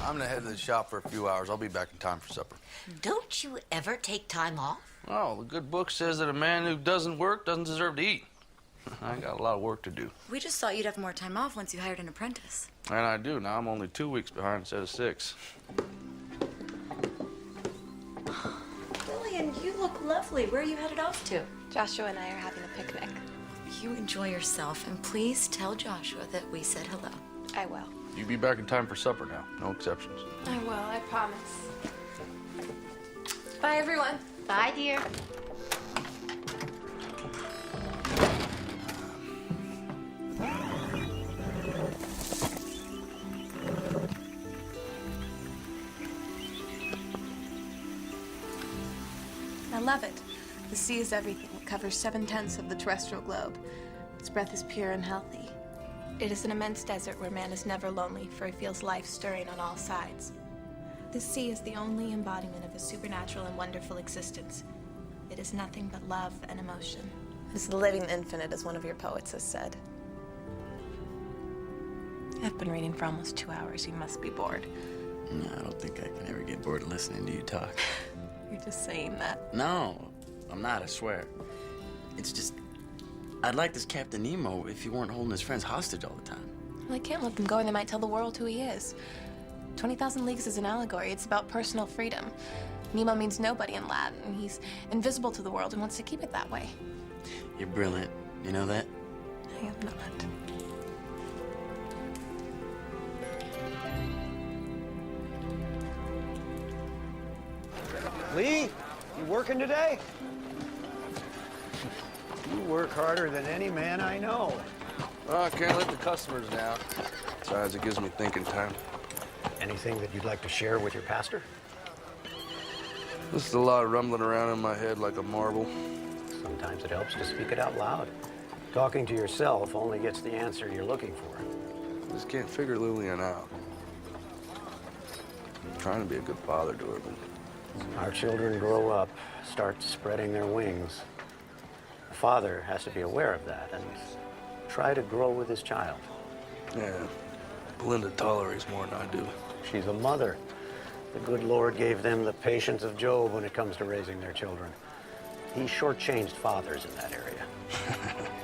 I'm gonna head to the shop for a few hours. I'll be back in time for supper. Don't you ever take time off? Oh, the good book says that a man who doesn't work doesn't deserve to eat. I got a lot of work to do. We just thought you'd have more time off once you hired an apprentice. And I do. Now I'm only 2 weeks behind instead of 6. Lillian, you look lovely. Where are you headed off to? Joshua and I are having a picnic. You enjoy yourself, and please tell Joshua that we said hello. I will. You be back in time for supper now. No exceptions. I will, I promise. Bye, everyone. Bye, dear. I love it. The sea is everything. It covers 7/10 of the terrestrial globe. Its breath is pure and healthy. It is an immense desert where man is never lonely, for he feels life stirring on all sides. The sea is the only embodiment of a supernatural and wonderful existence. It is nothing but love and emotion. It is the living infinite, as one of your poets has said. I've been reading for almost 2 hours. You must be bored. No, I don't think I can ever get bored listening to you talk. You're just saying that. No, I'm not, I swear. It's just, I'd like this Captain Nemo if he weren't holding his friends hostage all the time. Well, I can't let them go, and they might tell the world who he is. 20,000 Leagues is an allegory. It's about personal freedom. Nemo means nobody in Latin. He's invisible to the world and wants to keep it that way. You're brilliant. You know that? I am not. Lee, you working today? You work harder than any man I know. Well, I can't let the customers down. Besides, it gives me thinking time. Anything that you'd like to share with your pastor? This is a lot rumbling around in my head like a marble. Sometimes it helps to speak it out loud. Talking to yourself only gets the answer you're looking for. I just can't figure Lillian out. I'm trying to be a good father to her, but our children grow up, start spreading their wings. The father has to be aware of that and try to grow with his child. yeah, Belinda tolerates more than I do. She's a mother. The good Lord gave them the patience of Job when it comes to raising their children. He shortchanged fathers in that area.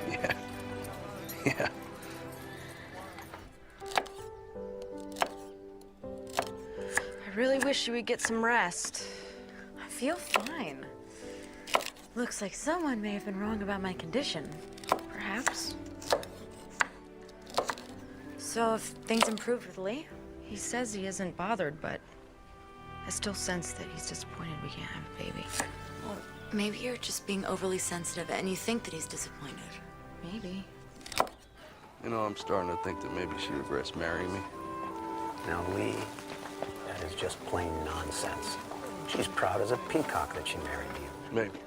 Yeah. Yeah. I really wish you would get some rest. I feel fine. Looks like someone may have been wrong about my condition. Perhaps. So if things improved with Lee, he says he isn't bothered, but I still sense that he's disappointed we can't have a baby. Well, maybe you're just being overly sensitive and you think that he's disappointed. Maybe. You know, I'm starting to think that maybe she regrets marrying me. Now, Lee, that is just plain nonsense. She's proud as a peacock that she married you. Maybe.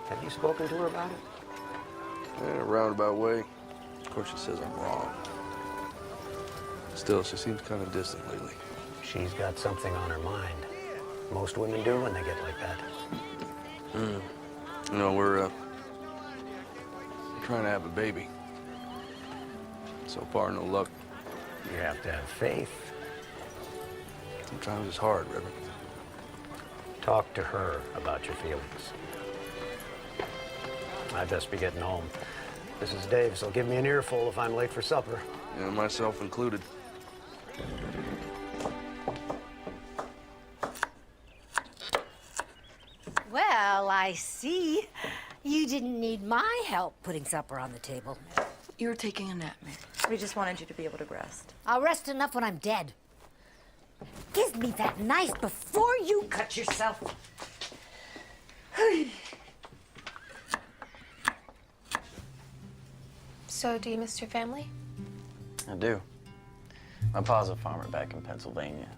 Have you spoken to her about it? In a roundabout way. Of course, she says I'm wrong. Still, she seems kind of distant lately. She's got something on her mind. Most women do when they get like that. You know, we're trying to have a baby. So far, no luck. You have to have faith. Sometimes it's hard, Reverend. Talk to her about your feelings. I'd best be getting home. This is Dave, so give me an earful if I'm late for supper. Yeah, myself included. Well, I see. You didn't need my help putting supper on the table. You were taking a nap, Mary. We just wanted you to be able to rest. I'll rest enough when I'm dead. Give me that knife before you cut yourself. So, do you miss your family? I do. My pa's a farmer back in Pennsylvania.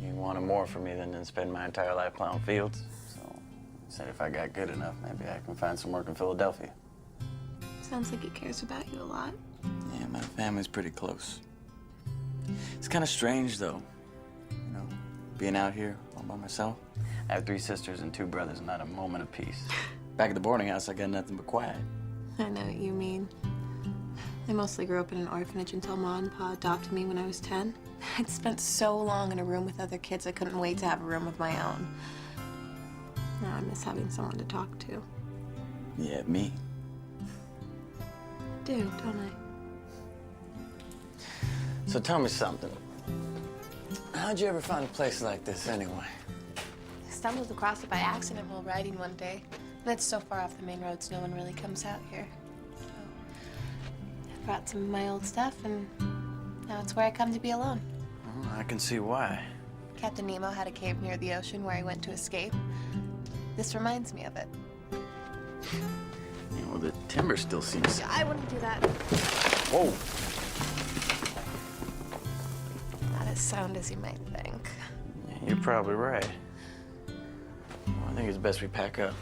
He wanted more from me than to spend my entire life plowing fields. So he said if I got good enough, maybe I can find some work in Philadelphia. Sounds like he cares about you a lot. Yeah, my family's pretty close. It's kind of strange, though. You know, being out here all by myself. I have 3 sisters and 2 brothers, not a moment of peace. Back at the boarding house, I got nothing but quiet. I know what you mean. I mostly grew up in an orphanage until Ma and Pa adopted me when I was 10. I'd spent so long in a room with other kids, I couldn't wait to have a room of my own. Now I miss having someone to talk to. Yeah, me. I do, don't I? So tell me something. How'd you ever find a place like this anyway? I stumbled across it by accident while riding one day. And it's so far off the main roads, no one really comes out here. So I brought some of my old stuff, and now it's where I come to be alone. Well, I can see why. Captain Nemo had a cave near the ocean where he went to escape. This reminds me of it. Yeah, well, the timber still seems... I wouldn't do that. Whoa! Not as sound as you might think. Yeah, you're probably right. Well, I think it's best we pack up.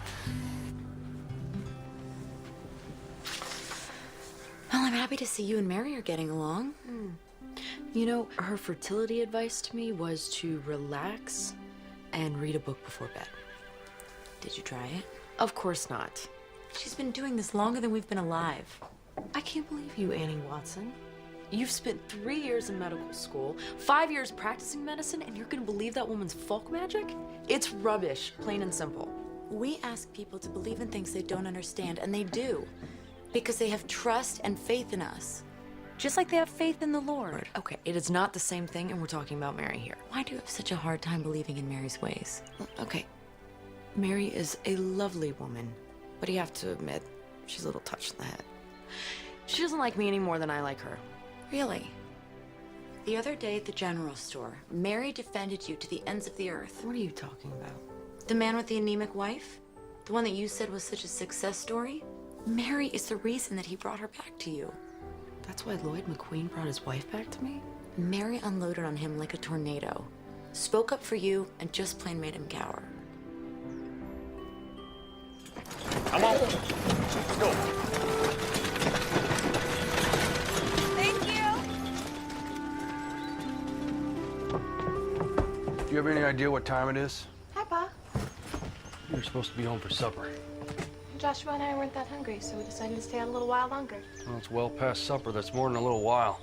Well, I mean, happy to see you and Mary are getting along. You know, her fertility advice to me was to relax and read a book before bed. Did you try it? Of course not. She's been doing this longer than we've been alive. I can't believe you, Annie Watson. You've spent 3 years in medical school, 5 years practicing medicine, and you're gonna believe that woman's folk magic? It's rubbish, plain and simple. We ask people to believe in things they don't understand, and they do. Because they have trust and faith in us. Just like they have faith in the Lord. Okay, it is not the same thing, and we're talking about Mary here. Why do you have such a hard time believing in Mary's ways? Okay, Mary is a lovely woman, but you have to admit, she's a little touched in the head. She doesn't like me any more than I like her. Really? The other day at the general store, Mary defended you to the ends of the earth. What are you talking about? The man with the anemic wife? The one that you said was such a success story? Mary is the reason that he brought her back to you. That's why Lloyd McQueen brought his wife back to me? Mary unloaded on him like a tornado. Spoke up for you and just plain made him cower. Come on. Let's go. Thank you. Do you have any idea what time it is? Hi, Pa. You're supposed to be home for supper. Joshua and I weren't that hungry, so we decided to stay out a little while longer. Well, it's well past supper. That's more than a little while.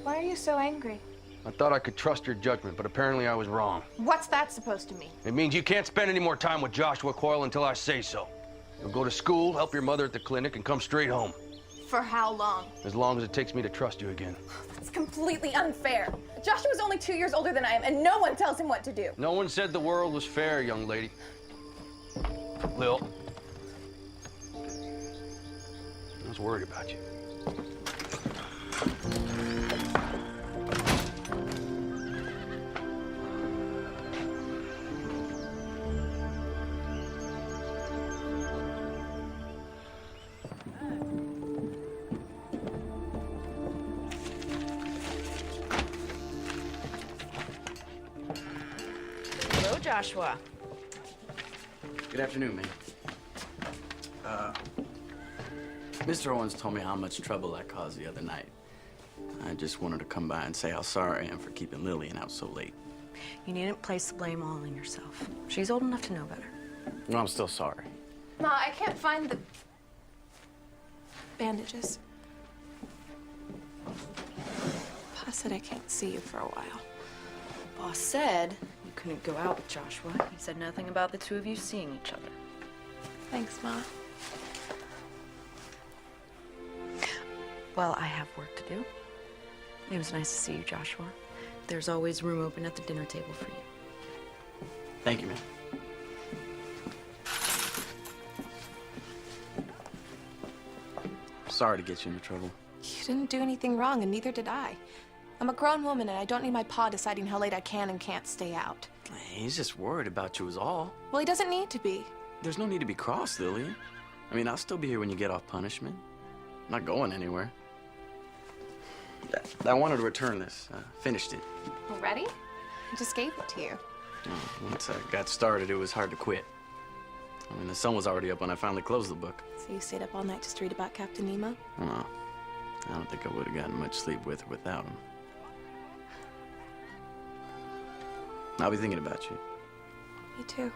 Why are you so angry? I thought I could trust your judgment, but apparently I was wrong. What's that supposed to mean? It means you can't spend any more time with Joshua Coyle until I say so. You'll go to school, help your mother at the clinic, and come straight home. For how long? As long as it takes me to trust you again. It's completely unfair. Joshua's only 2 years older than I am, and no one tells him what to do. No one said the world was fair, young lady. Lil, I was worried about you. Hello, Joshua. Good afternoon, man. Mr. Owens told me how much trouble I caused the other night. I just wanted to come by and say how sorry I am for keeping Lillian out so late. You needn't place the blame all on yourself. She's old enough to know better. No, I'm still sorry. Ma, I can't find the bandages. Pa said I can't see you for a while. Boss said you couldn't go out with Joshua. He said nothing about the two of you seeing each other. Thanks, Ma. Well, I have work to do. It was nice to see you, Joshua. There's always room open at the dinner table for you. Thank you, man. Sorry to get you into trouble. You didn't do anything wrong, and neither did I. I'm a grown woman, and I don't need my pa deciding how late I can and can't stay out. He's just worried about you is all. Well, he doesn't need to be. There's no need to be cross, Lillian. I mean, I'll still be here when you get off punishment. I'm not going anywhere. I wanted to return this. Finished it. Already? I just gave it to you. Once I got started, it was hard to quit. I mean, the sun was already up when I finally closed the book. So you stayed up all night just to read about Captain Nemo? No, I don't think I would have gotten much sleep with or without him. I'll be thinking about you. Me too.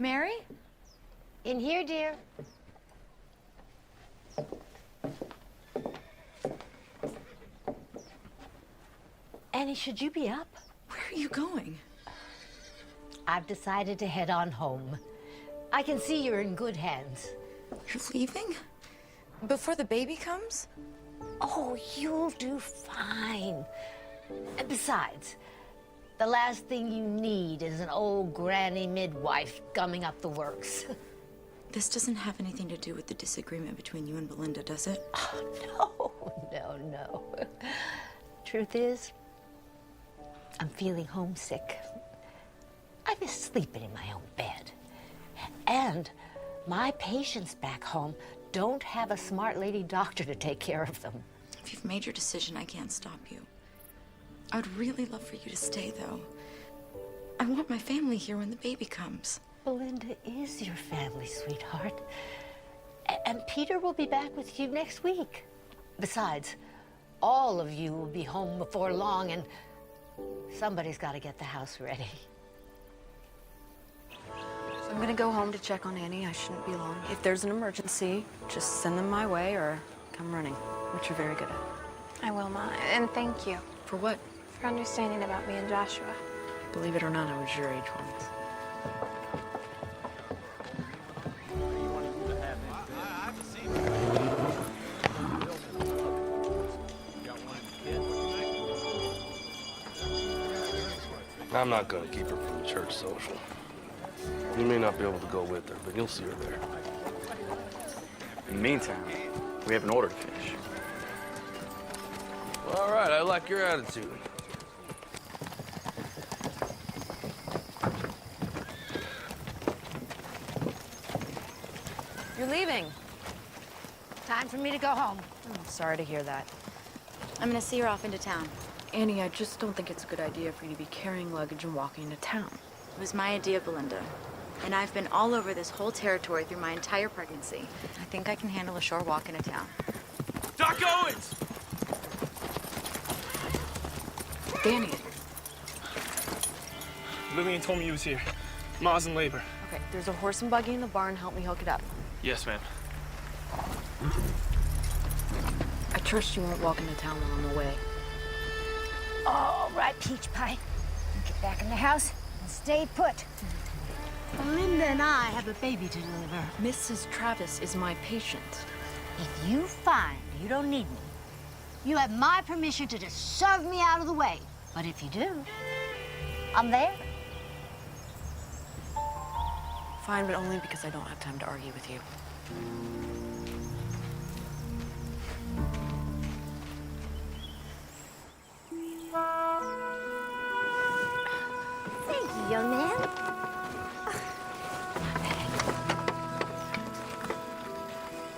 Mary? In here, dear. Annie, should you be up? Where are you going? I've decided to head on home. I can see you're in good hands. You're leaving? Before the baby comes? Oh, you'll do fine. And besides, the last thing you need is an old granny midwife gumming up the works. This doesn't have anything to do with the disagreement between you and Belinda, does it? Oh, no. Truth is, I'm feeling homesick. I miss sleeping in my own bed. And My patients back home don't have a smart lady doctor to take care of them. If you've made your decision, I can't stop you. I'd really love for you to stay, though. I want my family here when the baby comes. Belinda is your family, sweetheart. And Peter will be back with you next week. Besides, all of you will be home before long, and somebody's got to get the house ready. I'm gonna go home to check on Annie. I shouldn't be long. If there's an emergency, just send them my way or come running, which you're very good at. I will, Ma. And thank you For what? for understanding about me and Joshua. Believe it or not, I was your age once. I'm not gonna keep her from the church social. You may not be able to go with her, but you'll see her there. In the meantime, we have an order to finish. All right, I like your attitude. You're leaving. Time for me to go home. I'm sorry to hear that. I'm gonna see her off into town. Annie, I just don't think it's a good idea for you to be carrying luggage and walking into town. It was my idea, Belinda. And I've been all over this whole territory through my entire pregnancy. I think I can handle a short walk into town. Doc Owens! Danny. Lillian told me you was here. Ma's in labor. Okay, there's a horse and buggy in the barn. Help me hook it up. Yes, ma'am. I trust you won't walk into town while I'm away. All right, Peach Pie. Get back in the house and stay put. Belinda and I have a baby to deliver. Mrs. Travis is my patient. If you find you don't need me, you have my permission to just shove me out of the way. But if you do, I'm there. Fine, but only because I don't have time to argue with you. Thank you, young man.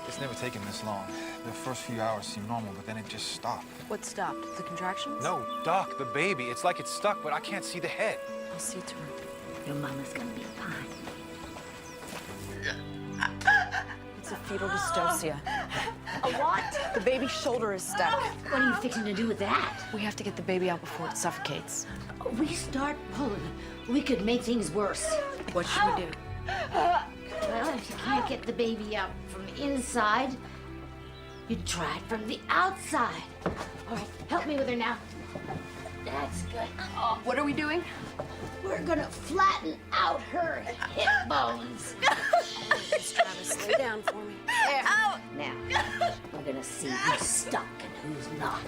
It's never taken this long. The first few hours seem normal, but then it just stopped. What stopped? The contractions? No, Doc, the baby. It's like it's stuck, but I can't see the head. I'll see to it. Your mama's gonna be fine. It's a fetal dystocia. A what? The baby's shoulder is stuck. What are you fixing to do with that? We have to get the baby out before it suffocates. We start pulling. We could make things worse. What should we do? Well, if you can't get the baby out from inside, you try it from the outside. All right, help me with her now. That's good. Oh, What are we doing? we're gonna flatten out her hip bones. Miss Travis, lay down for me. There. Now, we're gonna see who's stuck and who's not.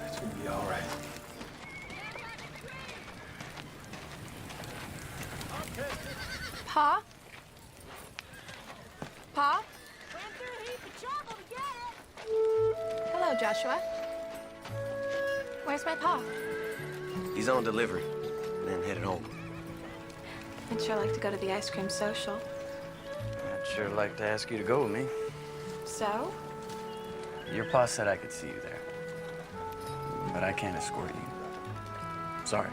It's gonna be all right. Pa? Pa? Hello, Joshua. Where's my pa? He's on delivery, and then headed home. I'd sure like to go to the ice cream social. I'd sure like to ask you to go with me. So? Your pa said I could see you there. But I can't escort you. Sorry.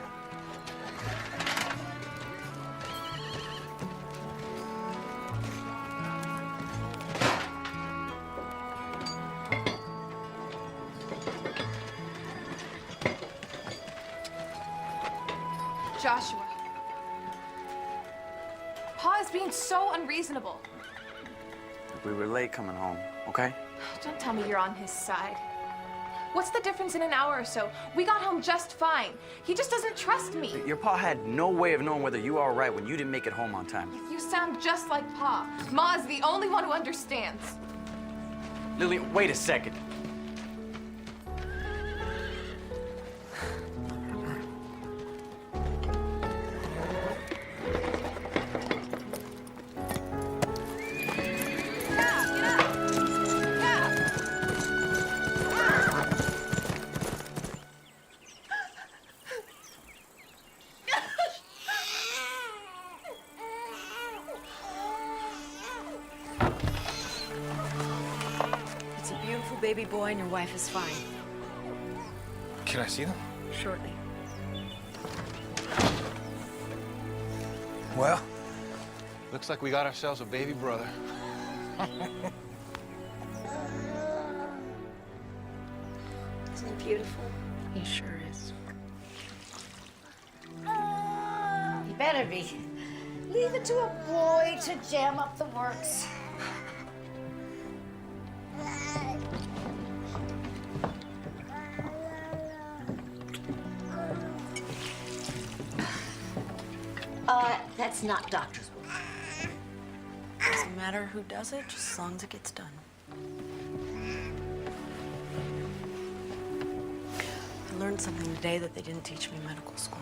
Joshua. Pa is being so unreasonable. We were late coming home, okay? Don't tell me you're on his side. What's the difference in an hour or so? We got home just fine. He just doesn't trust me. Your pa had no way of knowing whether you were all right when you didn't make it home on time. You sound just like Pa. Ma is the only one who understands. Lily, wait a second. baby boy and your wife is fine. Can I see them? Shortly. Well, looks like we got ourselves a baby brother. Isn't he beautiful? He sure is. He better be. Leave it to a boy to jam up the works. That's not doctor's work. Doesn't matter who does it, just as long as it gets done. I learned something today that they didn't teach me in medical school.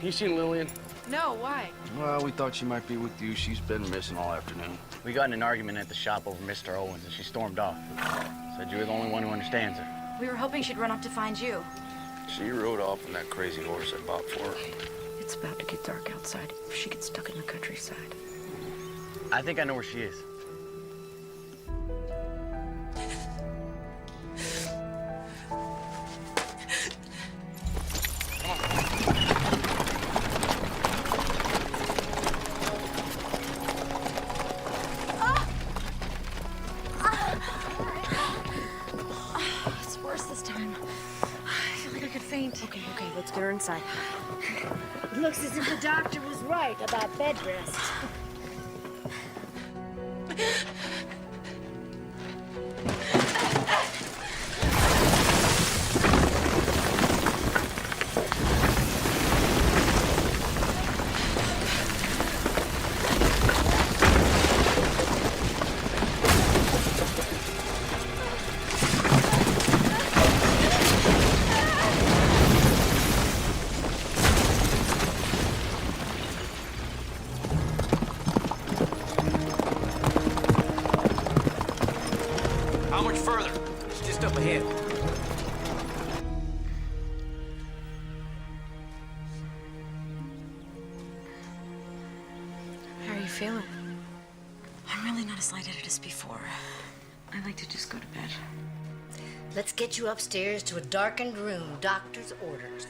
You seen Lillian? No, why? Well, we thought she might be with you. She's been missing all afternoon. We got in an argument at the shop over Mr. Owens, and she stormed off. Said you were the only one who understands her. We were hoping she'd run off to find you. She rode off on that crazy horse I bought for her. It's about to get dark outside if she gets stuck in the countryside. I think I know where she is. It's worse this time. I feel like I could faint. Okay, let's get her inside. It looks as if the doctor was right about bed rest. How much further? It's just up ahead. How are you feeling? I'm really not as lightheaded as before. I'd like to just go to bed. Let's get you upstairs to a darkened room. Doctor's orders.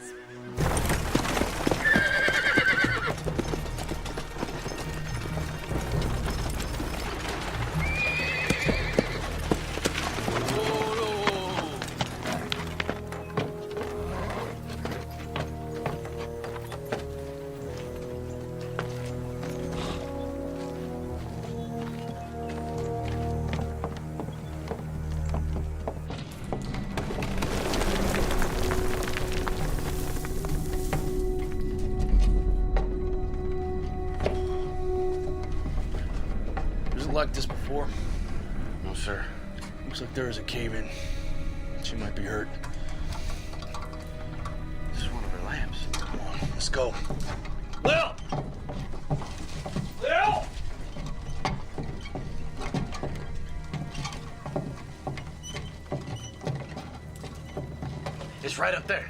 Like this before? No, sir. Looks like there is a cave-in. She might be hurt. This is one of her lamps. Come on, let's go. Lil! Lil! It's right up there.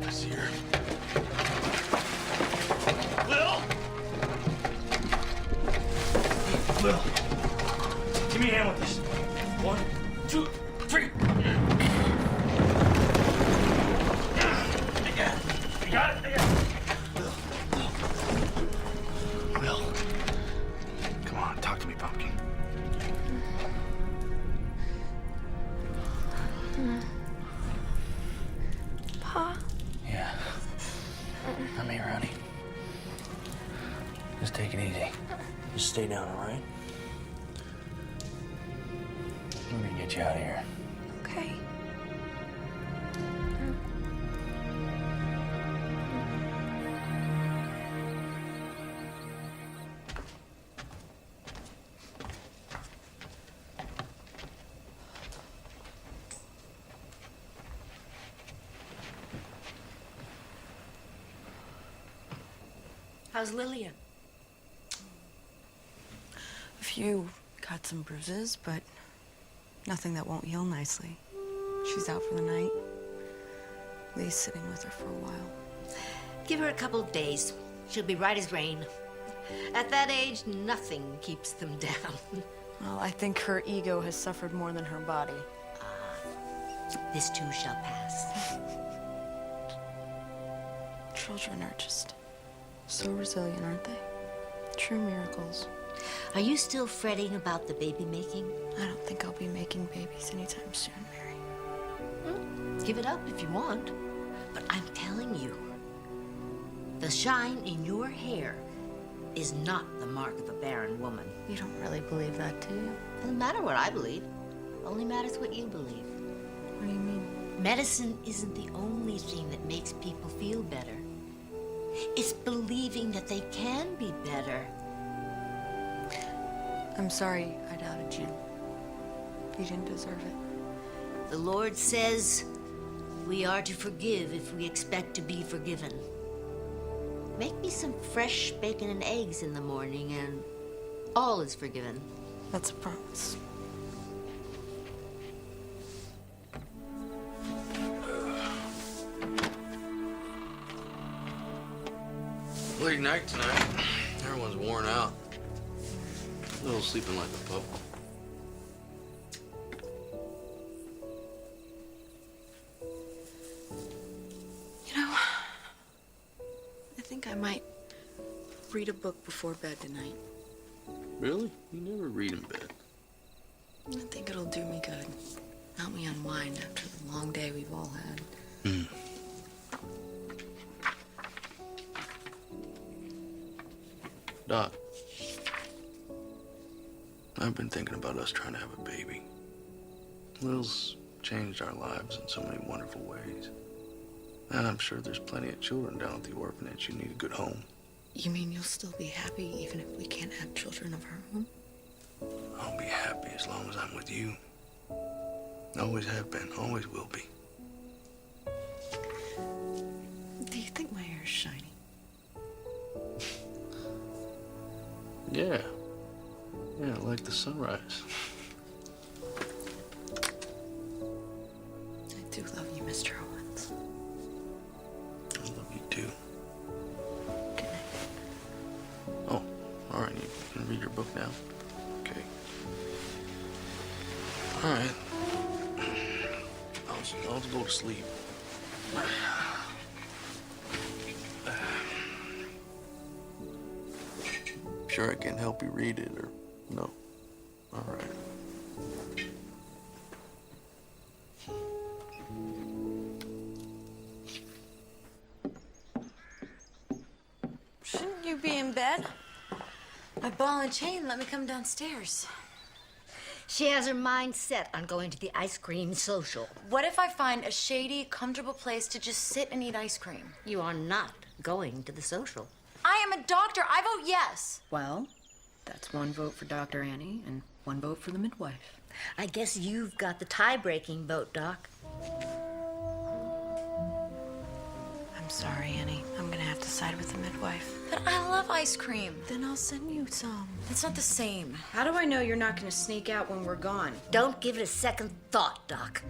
I see her. Lil! Lil, give me a hand with this. 1, 2, 3. You got it. You got it. Lil, come on, talk to me, Pumpkin. stay down, all right? We're gonna get you out of here. Okay. How's Lillian? A few got some bruises, but nothing that won't heal nicely. She's out for the night. Lee's sitting with her for a while. Give her a couple of days. She'll be right as rain. At that age, nothing keeps them down. Well, I think her ego has suffered more than her body. This too shall pass. Children are just so resilient, aren't they? True miracles. Are you still fretting about the baby making? I don't think I'll be making babies anytime soon, Mary. Give it up if you want. But I'm telling you, the shine in your hair is not the mark of a barren woman. You don't really believe that, do you? Doesn't matter what I believe. Only matters what you believe. What do you mean? Medicine isn't the only thing that makes people feel better. It's believing that they can be better. I'm sorry I doubted you. You didn't deserve it. The Lord says we are to forgive if we expect to be forgiven. Make me some fresh bacon and eggs in the morning and all is forgiven. That's a promise. Late night tonight. Everyone's worn out. Little sleeping like a pup. You know, I think I might read a book before bed tonight. Really? You never read in bed. I think it'll do me good. Help me unwind after the long day we've all had. Doc, I've been thinking about us trying to have a baby. Lil's changed our lives in so many wonderful ways. And I'm sure there's plenty of children down at the orphanage who need a good home. You mean you'll still be happy even if we can't have children of our own? I'll be happy as long as I'm with you. Always have been, always will be. Do you think my hair is shiny? Yeah. Yeah, like the sunrise. I do love you, Mr. Owens. I love you too. Oh, all right. You can read your book now. Okay. All right. I'll just go to sleep. Sure I can help you read it, or no? All right. Shouldn't you be in bed? My ball and chain let me come downstairs. She has her mind set on going to the ice cream social. What if I find a shady, comfortable place to just sit and eat ice cream? You are not going to the social. I am a doctor. I vote yes. Well, that's one vote for Dr. Annie and one vote for the midwife. I guess you've got the tie-breaking vote, Doc. I'm sorry, Annie. I'm gonna have to side with the midwife. But I love ice cream. Then I'll send you some. It's not the same. How do I know you're not gonna sneak out when we're gone? Don't give it a second thought, Doc.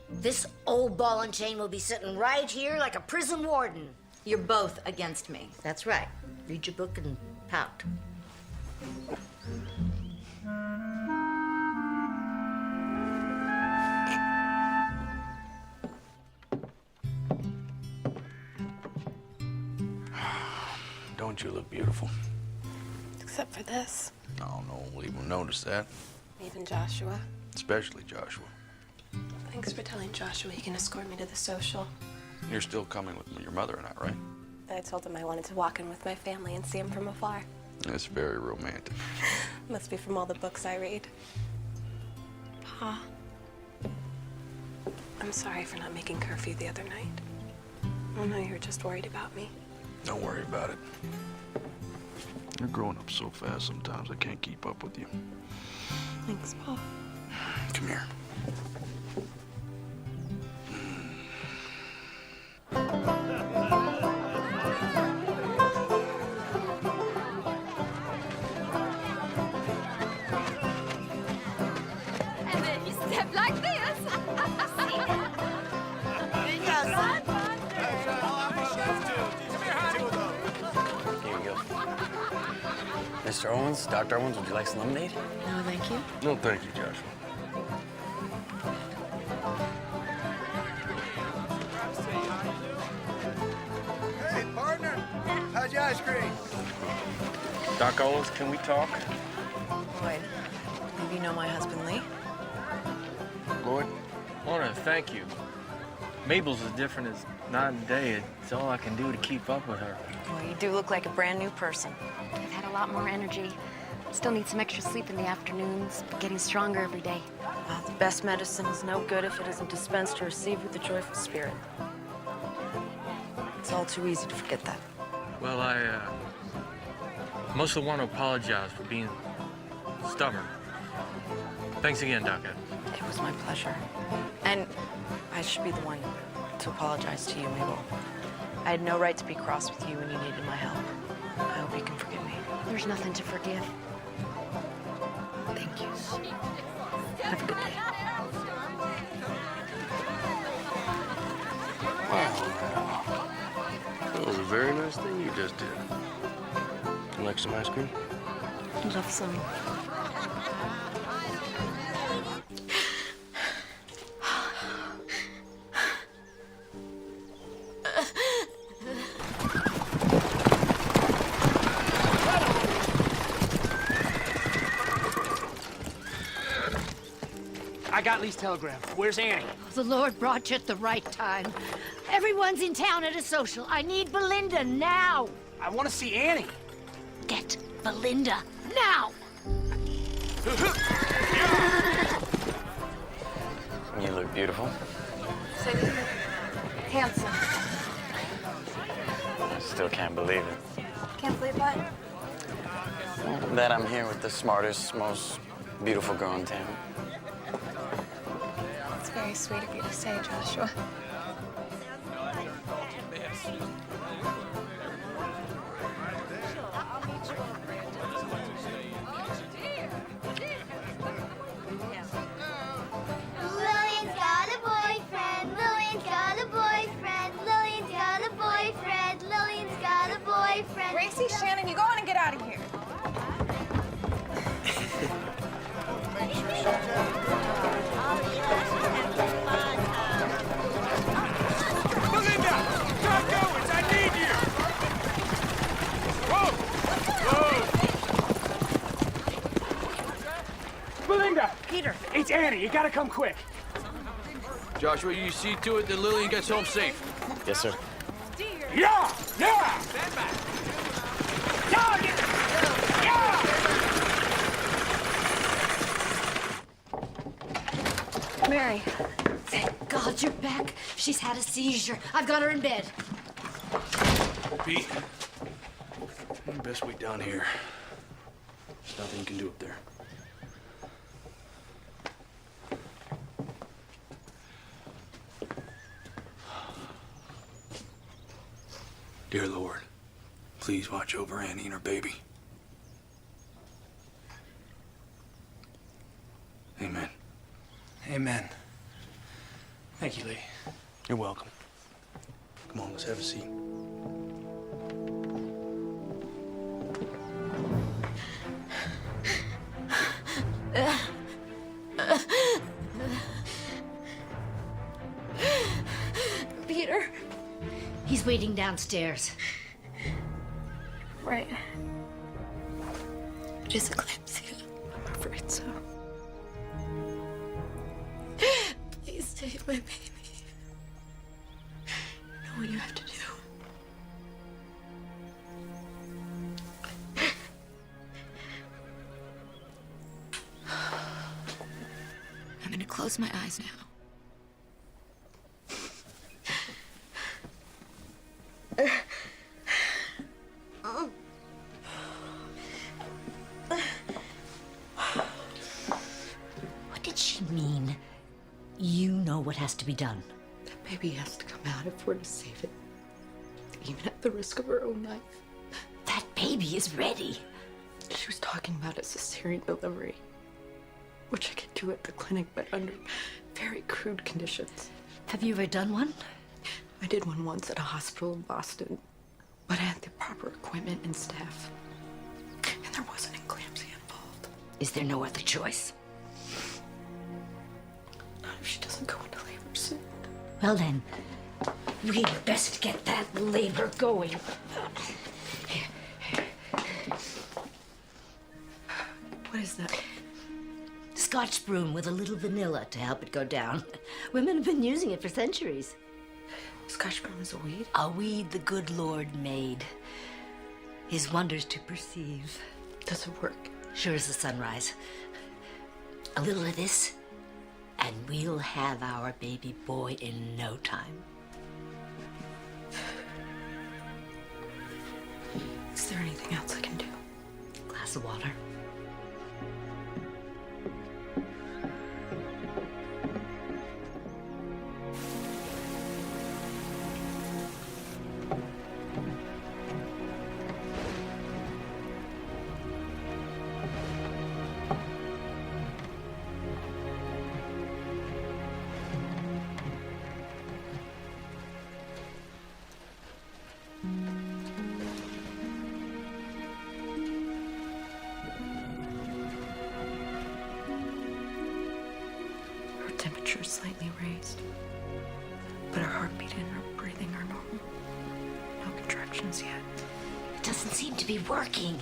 This old ball and chain will be sitting right here like a prison warden. You're both against me. That's right. Read your book and pout. Don't you look beautiful? Except for this. Oh, no one will even notice that. Even Joshua. Especially Joshua. Thanks for telling Joshua he can escort me to the social. You're still coming with your mother and I, right? I told him I wanted to walk in with my family and see him from afar. That's very romantic. Must be from all the books I read. Pa, I'm sorry for not making curfew the other night. I know you were just worried about me. Don't worry about it. You're growing up so fast sometimes I can't keep up with you. Thanks, Pa. Come here. And then you step like this. Here you go. Mr. Owens, Dr. Owens, would you like some lemonade? No, thank you. No, thank you, Joshua. Hey, partner. How's your ice cream? Doc Owens, can we talk? Lloyd, maybe you know my husband, Lee? Lloyd? I want to thank you. Mabel's as different as night and day. It's all I can do to keep up with her. Well, you do look like a brand new person. I've had a lot more energy. Still need some extra sleep in the afternoons, but getting stronger every day. Well, the best medicine is no good if it isn't dispensed or received with a joyful spirit. It's all too easy to forget that. Well, I mostly want to apologize for being stubborn. Thanks again, Doc Ed. It was my pleasure. And I should be the one to apologize to you, Mabel. I had no right to be cross with you when you needed my help. I hope you can forgive me. There's nothing to forgive. Thank you. Have a good day. Wow. That was a very nice thing you just did. You like some ice cream? I'd love some. I got Lee's telegram. Where's Annie? The Lord brought you at the right time. Everyone's in town at a social. I need Belinda now. I want to see Annie. Get Belinda now. You look beautiful. Handsome. I still can't believe it. Can't believe what? That I'm here with the smartest, most beautiful girl in town. It's very sweet of you to say, Joshua. Lillian's got a boyfriend. Lillian's got a boyfriend. Lillian's got a boyfriend. Lillian's got a boyfriend. Gracie, Shannon, you go on and get out of here. Belinda! Doc Owens, I need you! Whoa! Whoa! Belinda! Peter! It's Annie. You gotta come quick. Joshua, you see to it that Lillian gets home safe. Yes, sir. Yeah! Yeah! Yeah! Yeah! Mary. Thank God you're back. She's had a seizure. I've got her in bed. Pete, best wait down here. There's nothing you can do up there. Dear Lord, please watch over Annie and her baby. Amen. Amen. Thank you, Lee. You're welcome. Come on, let's have a seat. Peter. He's waiting downstairs. Right. Just eclampsia. I'm afraid so. Please save my baby. You know what you have to do. close my eyes now. What did she mean? You know what has to be done. That baby has to come out if we're to save it, even at the risk of her own life. That baby is ready. She was talking about a cesarean delivery, which I could do at the clinic, but under very crude conditions. Have you ever done one? I did one once at a hospital in Boston, but I had the proper equipment and staff. And there wasn't eclampsia involved. Is there no other choice? Not if she doesn't go into labor soon. Well then, we'd best get that labor going. What is that? Scotch broom with a little vanilla to help it go down. Women have been using it for centuries. Scotch broom is a weed? A weed the good Lord made. His wonders to perceive. Does it work? Sure as the sunrise. A little of this, and we'll have our baby boy in no time. Is there anything else I can do? Glass of water. Temperature is slightly raised, but her heartbeat and her breathing are normal. No contractions yet. It doesn't seem to be working.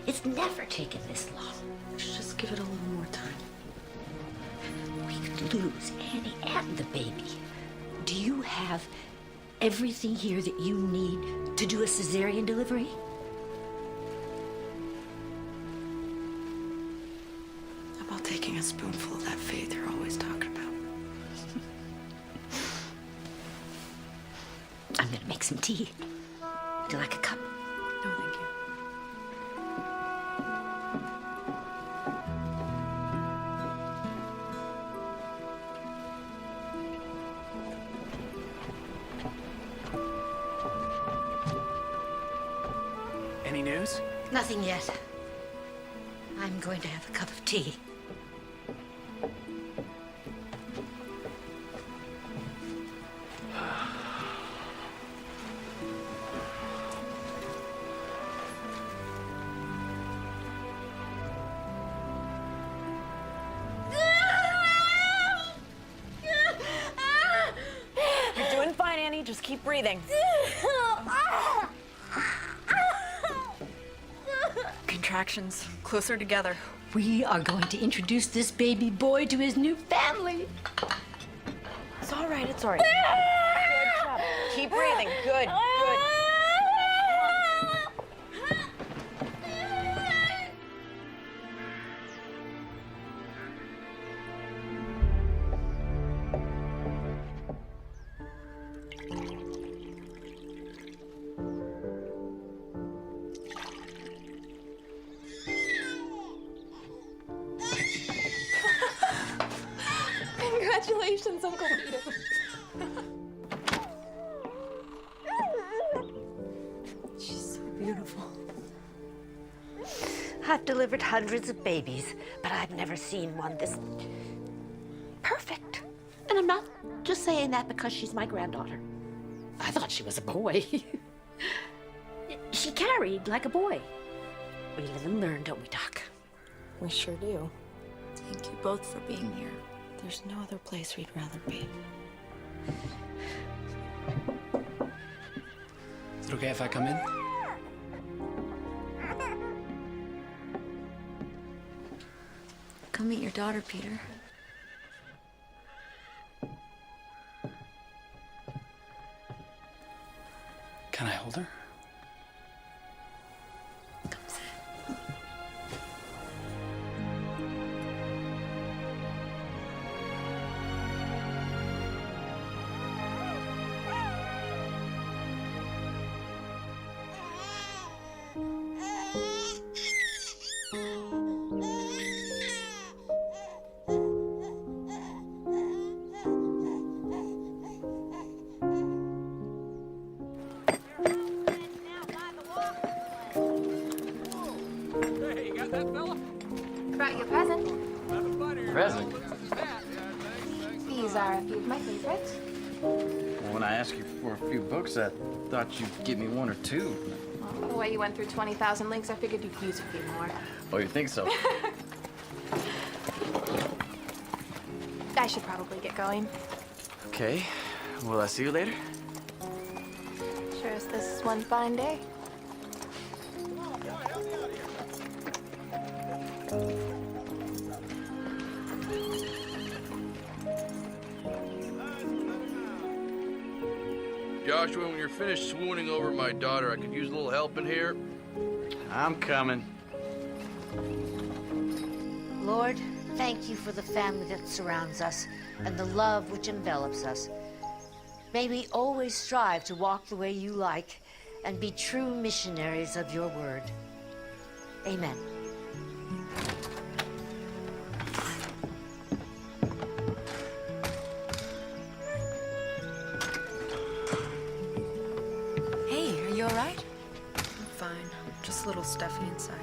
It's never taken this long. Let's just give it a little more time. We could lose Annie and the baby. Do you have everything here that you need to do a cesarean delivery? About taking a spoonful of that faith you're always talking about. I'm gonna make some tea. Would you like a cup? No, thank you. Any news? Nothing yet. I'm going to have a cup of tea. You're doing fine, Annie. Just keep breathing. Contractions closer together. We are going to introduce this baby boy to his new family. It's all right. It's all right. Good job. Keep breathing. Good. Good. Congratulations, Uncle Peter. She's so beautiful. I've delivered hundreds of babies, but I've never seen one this perfect. And I'm not just saying that because she's my granddaughter. I thought she was a boy. She carried like a boy. We live and learn, don't we, Doc? We sure do. Thank you both for being here. There's no other place we'd rather be. Is it okay if I come in? Come meet your daughter, Peter. Can I hold her? present. These are a few of my favorites. Well, when I asked you for a few books, I thought you'd give me one or two. Well, the way you went through 20,000 links, I figured you'd use a few more. Oh, you think so? I should probably get going. Okay. Will I see you later? Sure as this is one fine day. Joshua, when you're finished swooning over my daughter, I could use a little help in here. I'm coming. Lord, thank you for the family that surrounds us and the love which envelops us. May we always strive to walk the way you like and be true missionaries of your word. Amen. Hey, are you all right? I'm fine. Just a little stuffy inside.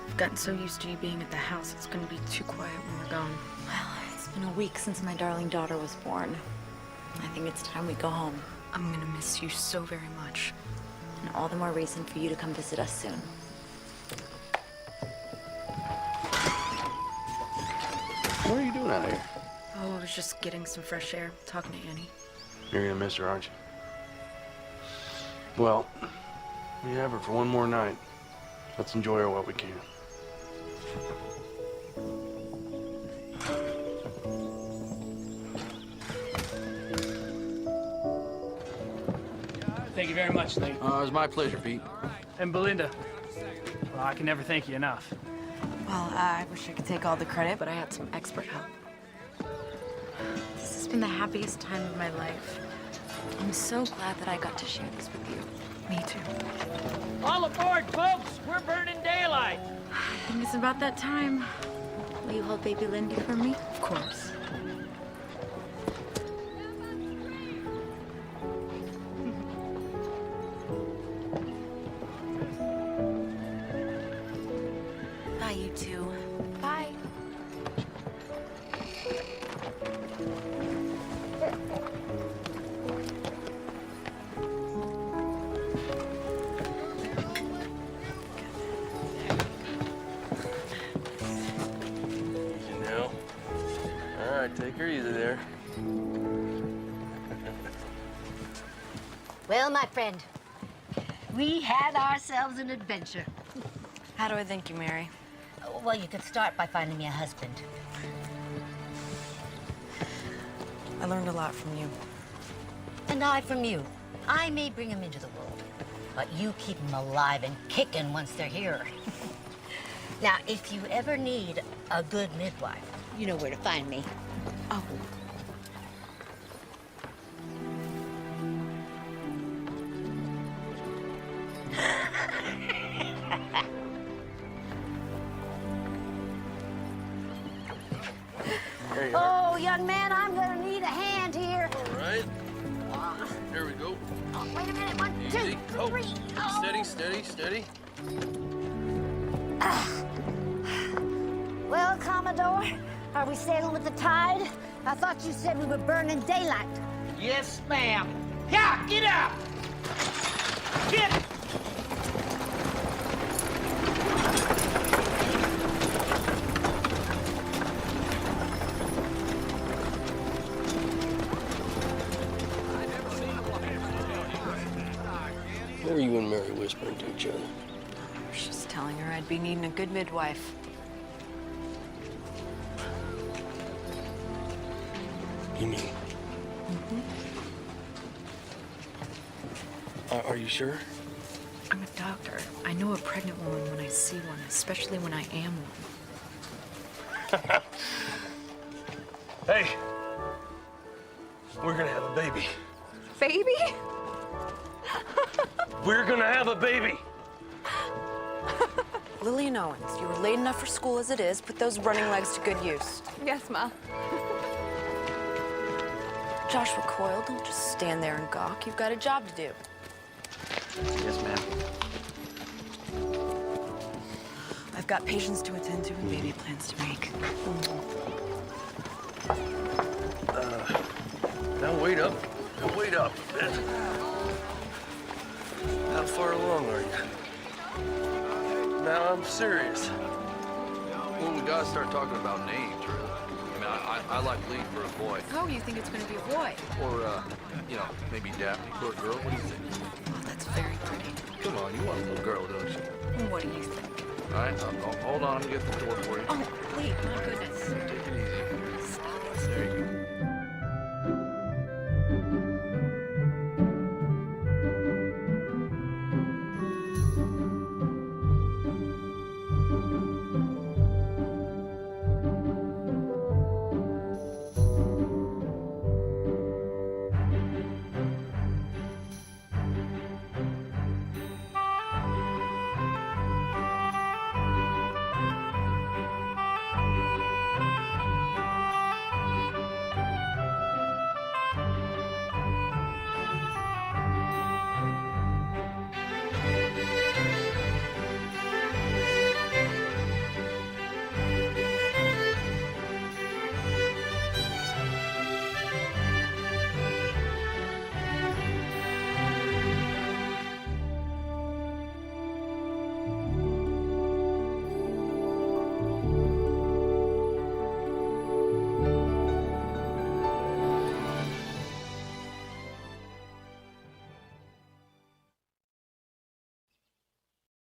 I've gotten so used to you being at the house, it's gonna be too quiet when we're gone. Well, it's been a week since my darling daughter was born. I think it's time we go home. I'm gonna miss you so very much. And all the more reason for you to come visit us soon. What are you doing out here? Oh, I was just getting some fresh air, talking to Annie. You're gonna miss her, aren't you? Well, we have her for one more night. Let's enjoy her while we can. Thank you very much, Lee. It was my pleasure, Pete. And Belinda. Well, I can never thank you enough. Well, I wish I could take all the credit, but I had some expert help. This has been the happiest time of my life. I'm so glad that I got to share this with you. Me too. All aboard, folks! We're burning daylight! I think it's about that time. Will you hold baby Lindy for me? Of course. Bye, you two. Bye. Easy now. All right, take her easy there. Well, my friend, we had ourselves an adventure. How do I thank you, Mary? Well, you could start by finding me a husband. I learned a lot from you. And I from you. I may bring them into the world, but you keep them alive and kicking once they're here. Now, if you ever need a good midwife, you know where to find me. Oh. There you Oh, young man, I'm gonna need a hand here. All right. Here we go. Oh, wait a minute, 1, Easy. 2, 3. Oh. Steady, steady, steady. Well, Commodore, are we sailing with the tide? I thought you said we were burning daylight. Yes, ma'am. Yeah, get up! Get! What were you and Mary whispering to each other? I was just telling her I'd be needing a good midwife. You mean? Are you sure? I'm a doctor. I know a pregnant woman when I see one, especially when I am one. Hey, we're gonna have a baby. Baby? We're gonna have a baby. Lillian Owens, you were late enough for school as it is. Put those running legs to good use. Yes, Ma. Joshua Coyle, don't just stand there and gawk. You've got a job to do. Yes, ma'am. I've got patients to attend to and baby plans to make. Now wait up. Now wait up a bit. How far along are you? Now I'm serious. Well, we gotta start talking about names, really. I mean, I like Lee for a boy. Oh, you think it's going to be a boy? Or, you know, maybe Daphne for a girl. What do you think? Oh, that's very pretty. Come on, you want a little girl, don't you? What do you think? All right, hold on. I'm gonna get the door for you. Oh, wait, my goodness. Take it easy. There you go.